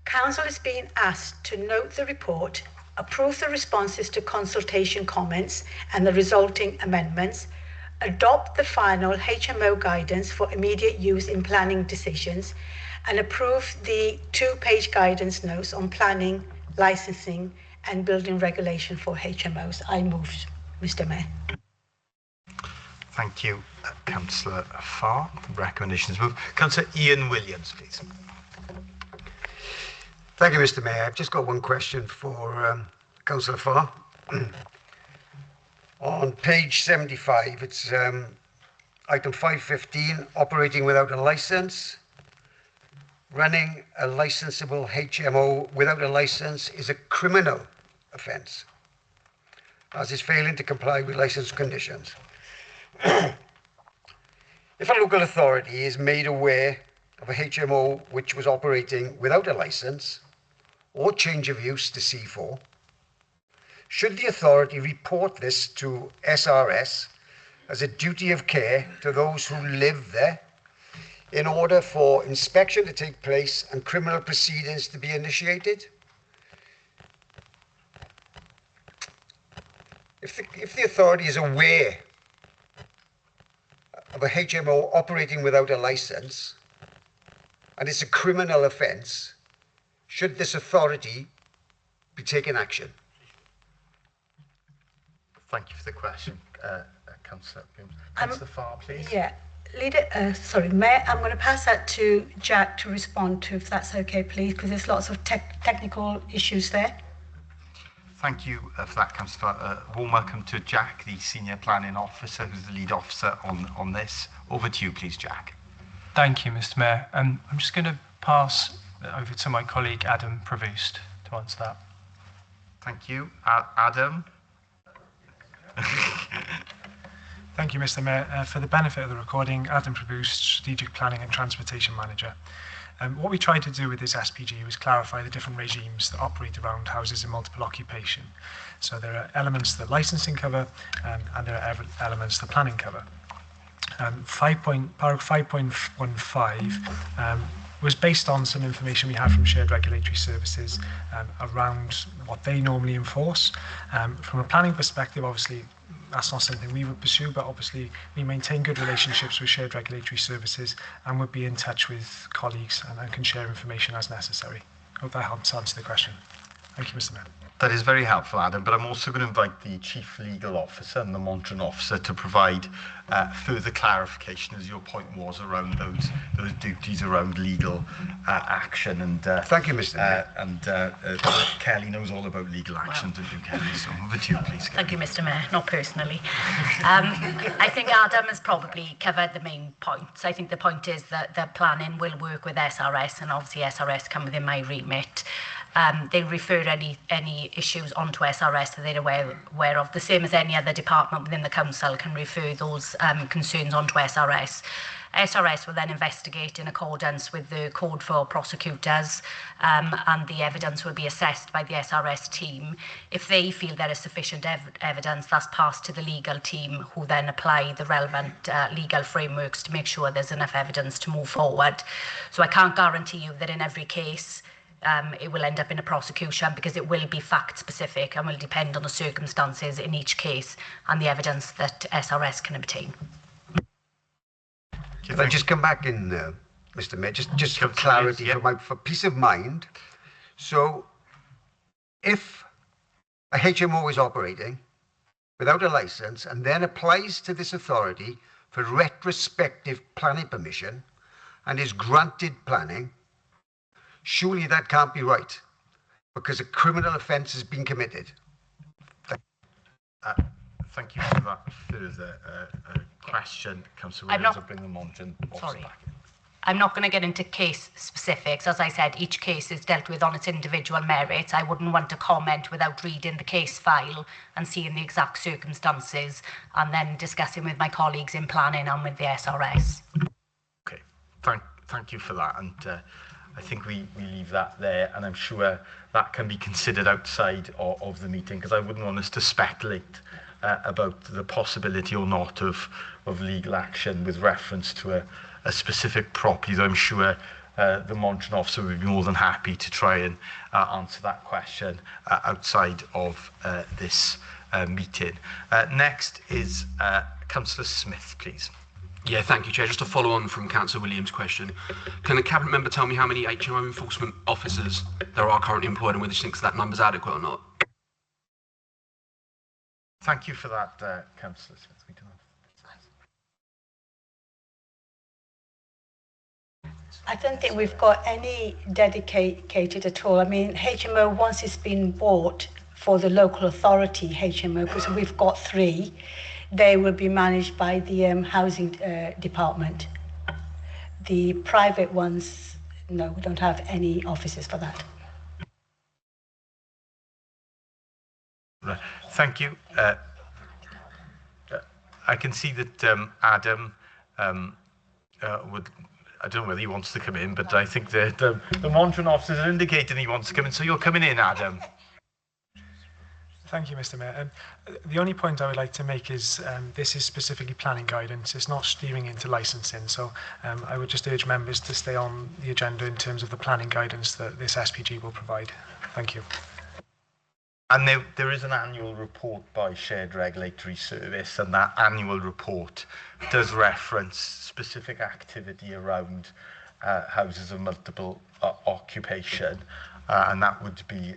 Council is being asked to note the report, approve the responses to consultation comments and the resulting amendments, adopt the final HMO guidance for immediate use in planning decisions, and approve the 2-page guidance notes on planning, licensing and building regulation for HMOs. I move, Mr. Mayor. Thank you, Councillor Farr. The recommendation is moved. Councillor Ian Williams, please. Thank you, Mr. Mayor. I've just got one question for Councillor Farr. On page 75, it's item 515, operating without a licence. Running a licensable HMO without a licence is a criminal offence, as is failing to comply with licence conditions. If a local authority is made aware of a HMO which was operating without a licence or change of use to C4, should the authority report this to SRS as a duty of care to those who live there in order for inspection to take place and criminal proceedings to be initiated? If the authority is aware of a HMO operating without a licence and it's a criminal offence, should this authority be taking action? Thank you for the question, Councillor Williams. Councillor Farr, please. Yeah. Mayor, I'm going to pass that to Jack to respond to, if that's okay, please, because there's lots of technical issues there. Thank you for that, Councillor Farr. Warm welcome to Jack, the Senior Planning Officer, who's the lead officer on this. Over to you, please, Jack. Thank you, Mr. Mayor. I'm just going to pass over to my colleague, Adam Prevost, to answer that. Thank you. Adam? Thank you, Mr. Mayor. For the benefit of the recording, Adam Prevost, Strategic Planning and Transportation Manager. What we tried to do with this SPG was clarify the different regimes that operate around houses in multiple occupation. So there are elements that licensing cover and there are elements that planning cover. Paragraph 5.15 was based on some information we had from shared regulatory services around what they normally enforce. From a planning perspective, obviously, that's not something we would pursue, but obviously we maintain good relationships with shared regulatory services and would be in touch with colleagues and can share information as necessary. Hope that helps answer the question. Thank you, Mr. Mayor. That is very helpful, Adam, but I'm also going to invite the Chief Legal Officer and the Monitoring Officer to provide further clarification, as your point was, around those duties around legal action. And thank you, Mr. Mayor. And Kelly knows all about legal action, don't you, Kelly? So over to you, please, Kelly. Thank you, Mr. Mayor. Not personally. I think Adam has probably covered the main points. I think the point is that the planning will work with SRS, and obviously SRS come within my remit. They refer any issues onto SRS that they're aware of, the same as any other department within the council can refer those concerns onto SRS. SRS will then investigate in accordance with the code for prosecutors, and the evidence will be assessed by the SRS team. If they feel there is sufficient evidence, that's passed to the legal team, who then apply the relevant legal frameworks to make sure there's enough evidence to move forward. So I can't guarantee you that in every case it will end up in a prosecution, because it will be fact specific and will depend on the circumstances in each case and the evidence that SRS can obtain. Can I just come back in, Mr. Mayor, just for clarity, for peace of mind. So if a HMO is operating without a licence and then applies to this authority for retrospective planning permission and is granted planning, surely that can't be right, because a criminal offence has been committed. Thank you for that further question, Councillor Williams. I'll bring them on. Sorry. I'm not going to get into case specifics. As I said, each case is dealt with on its individual merits. I wouldn't want to comment without reading the case file and seeing the exact circumstances and then discussing with my colleagues in planning and with the SRS. Okay, thank you for that. And I think we leave that there, and I'm sure that can be considered outside of the meeting, because I wouldn't want us to speculate about the possibility or not of legal action with reference to a specific property that I'm sure the monitoring officer would be more than happy to try and answer that question outside of this meeting. Next is Councillor Smith, please. Yeah, thank you, Chair. Just to follow on from Councillor Williams' question, can the Cabinet member tell me how many HMO enforcement officers there are currently employed and whether she thinks that number's adequate or not? Thank you for that, Councillor Smith. We do I don't think we've got any dedicated at all. I mean, HMO, once it's been bought for the local authority HMO, because we've got 3, they will be managed by the housing department. The private ones, no, we don't have any offices for that. Right. Thank you. I can see that Adam would, I don't know whether he wants to come in, but I think that the monitoring officers are indicating he wants to come in, so you're coming in, Adam. Thank you, Mr. Mayor. The only point I would like to make is this is specifically planning guidance. It's not steering into licensing. So I would just urge members to stay on the agenda in terms of the planning guidance that this SPG will provide. Thank you. And there is an annual report by Shared Regulatory Service, and that annual report does reference specific activity around houses of multiple occupation, and that would be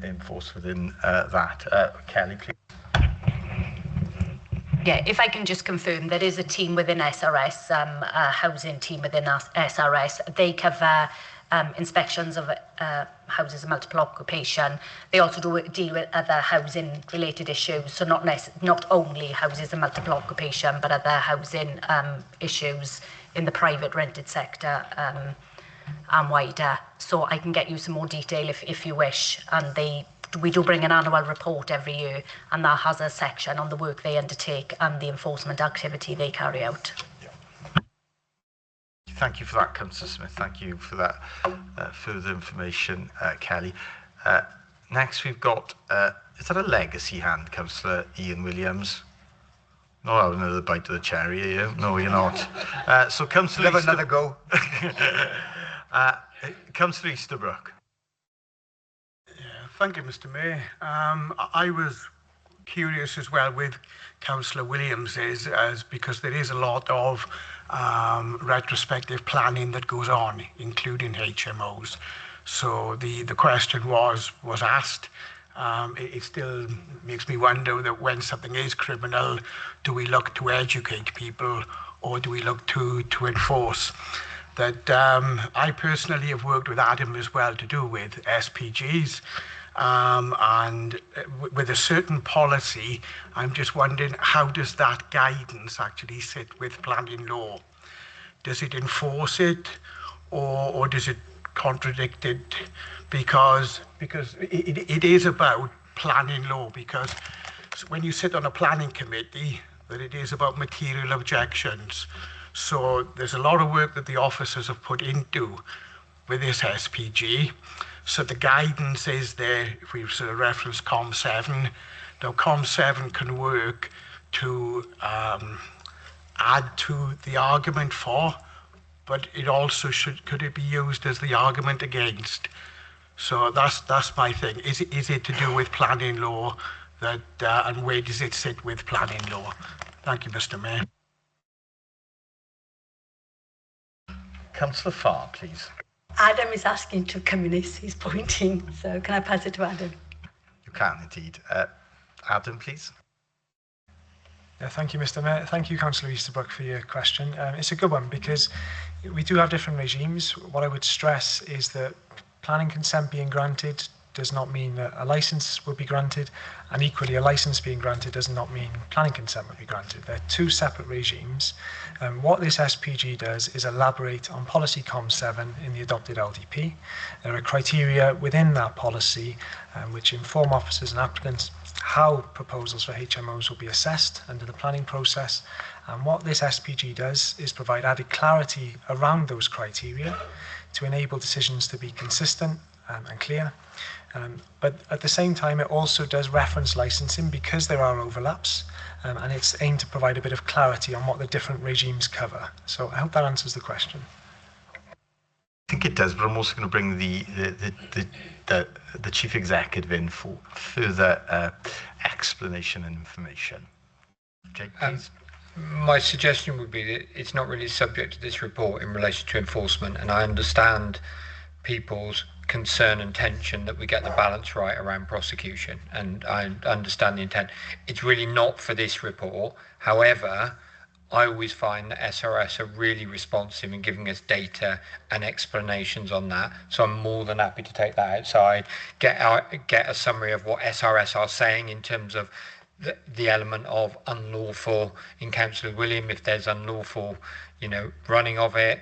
enforced within that. Kelly, please. Yeah, if I can just confirm, there is a team within SRS, a housing team within SRS. They cover inspections of houses of multiple occupation. They also deal with other housing related issues, so not only houses of multiple occupation, but other housing issues in the private rented sector and wider. So I can get you some more detail if you wish. And we do bring an annual report every year, and that has a section on the work they undertake and the enforcement activity they carry out. Thank you for that, Councillor Smith. Thank you for that further information, Kelly. Next, we've got, is that a legacy hand, Councillor Ian Williams? Not having another bite of the cherry, are you? No, you're not. So, Councillor Have another go. Councillor Easterbrook. Yeah, thank you, Mr. Mayor. I was curious as well with Councillor Williams as because there is a lot of retrospective planning that goes on, including HMOs. So the question was asked. It still makes me wonder that when something is criminal, do we look to educate people or do we look to enforce? That I personally have worked with Adam as well to do with SPGs. And with a certain policy, I'm just wondering, how does that guidance actually sit with planning law? Does it enforce it, or does it contradict it? Because it is about planning law, because when you sit on a planning committee, that it is about material objections. So there's a lot of work that the officers have put into with this SPG. So the guidance is there, if we sort of reference COM7. Now COM7 can work to add to the argument for, but it also could it be used as the argument against? So that's my thing. Is it to do with planning law, that and where does it sit with planning law? Thank you, Mr. Mayor. Councillor Farr, please. Adam is asking to come in, he's pointing, so can I pass it to Adam? You can indeed. Adam, please. Yeah, thank you, Mr. Mayor. Thank you, Councillor Easterbrook, for your question. It's a good one because we do have different regimes. What I would stress is that planning consent being granted does not mean that a licence will be granted, and equally a licence being granted does not mean planning consent will be granted. They're two separate regimes. What this SPG does is elaborate on policy COM7 in the adopted LDP. There are criteria within that policy which inform officers and applicants how proposals for HMOs will be assessed under the planning process. And what this SPG does is provide added clarity around those criteria to enable decisions to be consistent and clear. But at the same time, it also does reference licensing because there are overlaps, and it's aimed to provide a bit of clarity on what the different regimes cover. So I hope that answers the question. think it does, but I'm also going to bring the chief executive in for further explanation and information. Jake, please. My suggestion would be that it's not really subject to this report in relation to enforcement, and I understand people's concern and tension that we get the balance right around prosecution, and I understand the intent. It's really not for this report. However, I always find that SRS are really responsive in giving us data and explanations on that. So I'm more than happy to take that outside, get a summary of what SRS are saying in terms of the element of unlawful in Councillor William, if there's unlawful, running of it.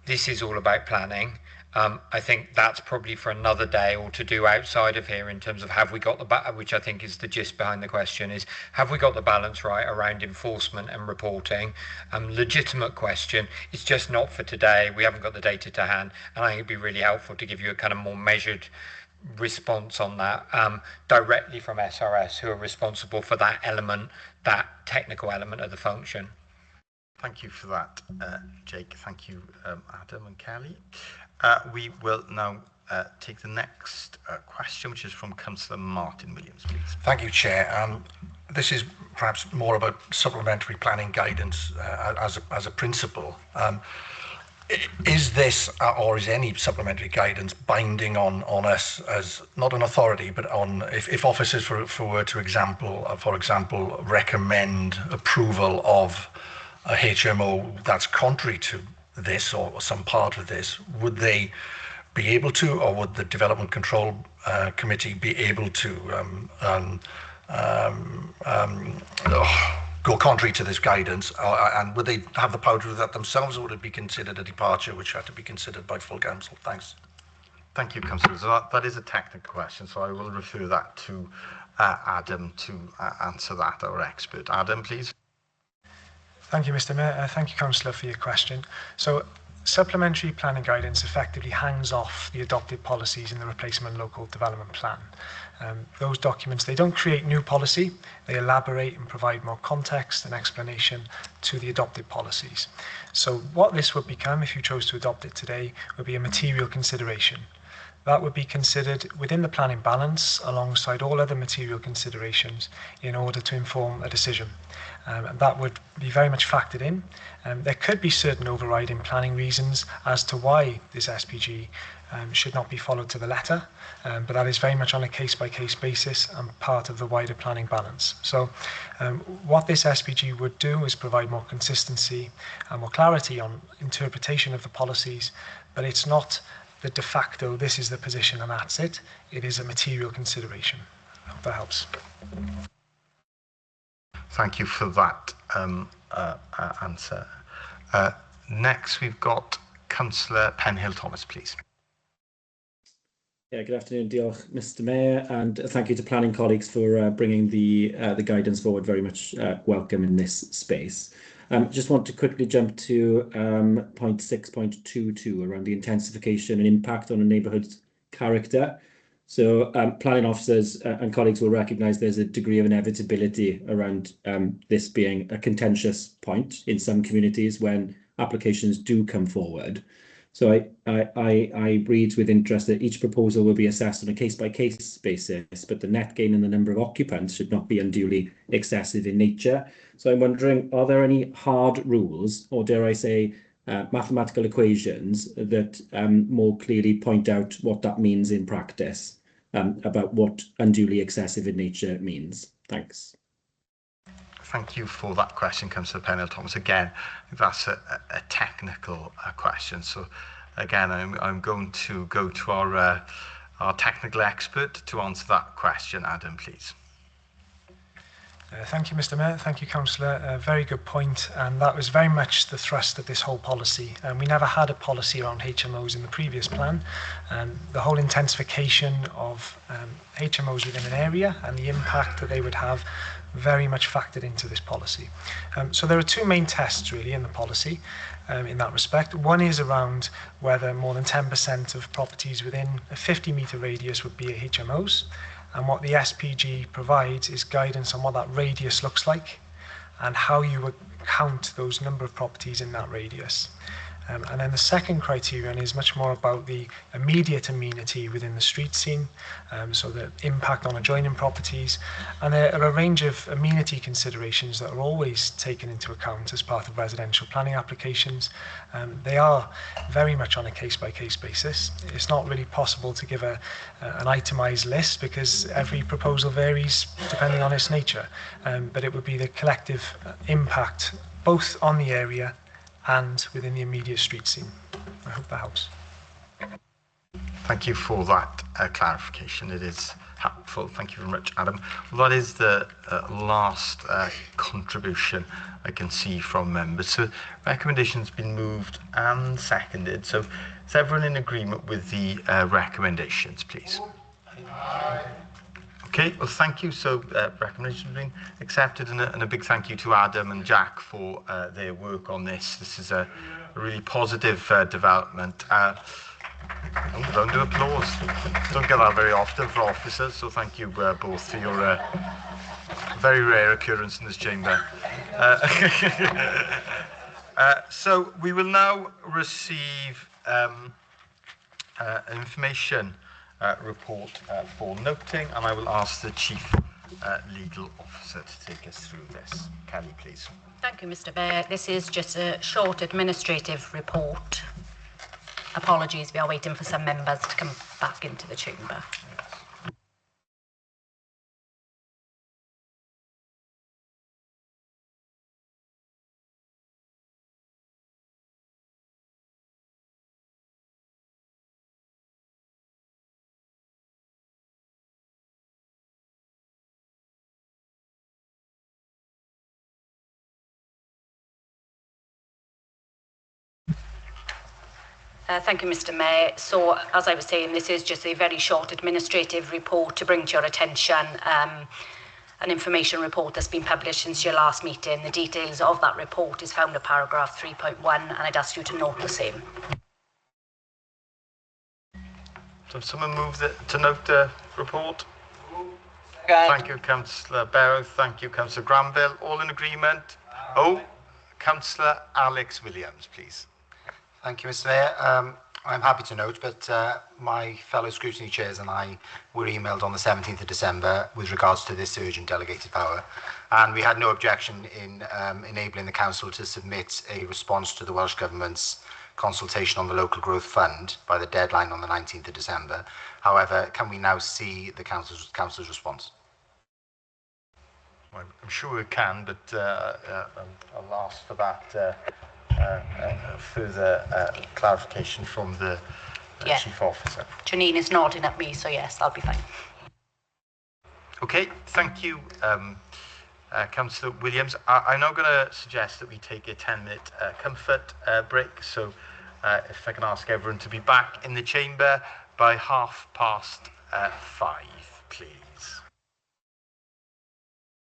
This is all about planning. I think that's probably for another day or to do outside of here in terms of have we got the which I think is the gist behind the question is, have we got the balance right around enforcement and reporting? Legitimate question. It's just not for today. We haven't got the data to hand, and I think it'd be really helpful to give you a kind of more measured response on that directly from SRS, who are responsible for that element, that technical element of the function. Thank you for that, Jake. Thank you, Adam and Kelly. We will now take the next question, which is from Councillor Martin Williams, please. Thank you, Chair. This is perhaps more about supplementary planning guidance as a principle. Is this or is any supplementary guidance binding on us as not an authority, but on if officers were to for example, recommend approval of a HMO that's contrary to this or some part of this, would they be able to, or would the Development Control Committee be able to go contrary to this guidance, and would they have the power to do that themselves, or would it be considered a departure which had to be considered by full council? Thanks. Thank you, Councillor. So that is a technical question, so I will refer that to Adam to answer that, our expert. Adam, please. Thank you, Mr. Mayor. Thank you, Councillor, for your question. So, supplementary planning guidance effectively hangs off the adopted policies in the Replacement Local Development Plan. Those documents, they don't create new policy, they elaborate and provide more context and explanation to the adopted policies. So what this would become, if you chose to adopt it today, would be a material consideration. That would be considered within the planning balance alongside all other material considerations in order to inform a decision. And that would be very much factored in. There could be certain overriding planning reasons as to why this SPG should not be followed to the letter, but that is very much on a case-by-case basis and part of the wider planning balance. So what this SPG would do is provide more consistency and more clarity on interpretation of the policies, but it's not the de facto, this is the position and that's it. It is a material consideration. I hope that helps. Thank you for that answer. Next, we've got Councillor Penhill-Thomas, please. Yeah, good afternoon, diolch, Mr. Mayor, and thank you to planning colleagues for bringing the guidance forward. Very much welcome in this space. Just want to quickly jump to point 6.22 around the intensification and impact on a neighbourhood's character. So planning officers and colleagues will recognise there's a degree of inevitability around this being a contentious point in some communities when applications do come forward. So I read with interest that each proposal will be assessed on a case-by-case basis, but the net gain in the number of occupants should not be unduly excessive in nature. So I'm wondering, are there any hard rules, or dare I say, mathematical equations that more clearly point out what that means in practice, about what unduly excessive in nature means? Thanks. Thank you for that question, Councillor Penhill-Thomas. Again, that's a technical question. So again, I'm going to go to our technical expert to answer that question. Adam, please. Thank you, Mr. Mayor. Thank you, Councillor. A very good point, and that was very much the thrust of this whole policy. We never had a policy around HMOs in the previous plan. The whole intensification of HMOs within an area and the impact that they would have very much factored into this policy. So there are two main tests really in the policy in that respect. One is around whether more than 10% of properties within a 50-metre radius would be HMOs. And what the SPG provides is guidance on what that radius looks like and how you would count those number of properties in that radius. And then the second criterion is much more about the immediate amenity within the street scene, so the impact on adjoining properties. And there are a range of amenity considerations that are always taken into account as part of residential planning applications. They are very much on a case-by-case basis. It's not really possible to give an itemised list because every proposal varies depending on its nature. But it would be the collective impact both on the area and within the immediate street scene. I hope that helps. Thank you for that clarification. It is helpful. Thank you very much, Adam. Well, that is the last contribution I can see from members. So recommendation's been moved and seconded. So is everyone in agreement with the recommendations, please? Aye. Okay, well, thank you. So recommendations have been accepted, and a big thank you to Adam and Jack for their work on this. This is a really positive development. Round of applause. Don't get that very often for officers, so thank you both for your very rare occurrence in this chamber. So we will now receive information report for noting, and I will ask the Chief Legal Officer to take us through this. Kelly, please. Thank you, Mr. Mayor. This is just a short administrative report. Apologies, we are waiting for some members to come back into the chamber. Thank you, Mr. Mayor. So, as I was saying, this is just a very short administrative report to bring to your attention an information report that's been published since your last meeting. The details of that report is found in paragraph 3.1, and I'd ask you to note the same. So someone move to note the report? Thank you, Councillor Barrow. Thank you, Councillor Granville. All in agreement? Oh, Councillor Alex Williams, please. Thank you, Mr. Mayor. I'm happy to note, but my fellow scrutiny chairs and I were emailed on the 17th of December with regards to this urgent delegated power, and we had no objection in enabling the Council to submit a response to the Welsh Government's consultation on the Local Growth Fund by the deadline on the 19th of December. However, can we now see the Council's response? Well, I'm sure we can, but I'll ask for that further clarification from the Chief Officer. Janine is nodding at me, so yes, I'll be fine. Okay, thank you, Councillor Williams. I'm now going to suggest that we take a 10-minute comfort break. So if I can ask everyone to be back in the chamber by 5:30, please.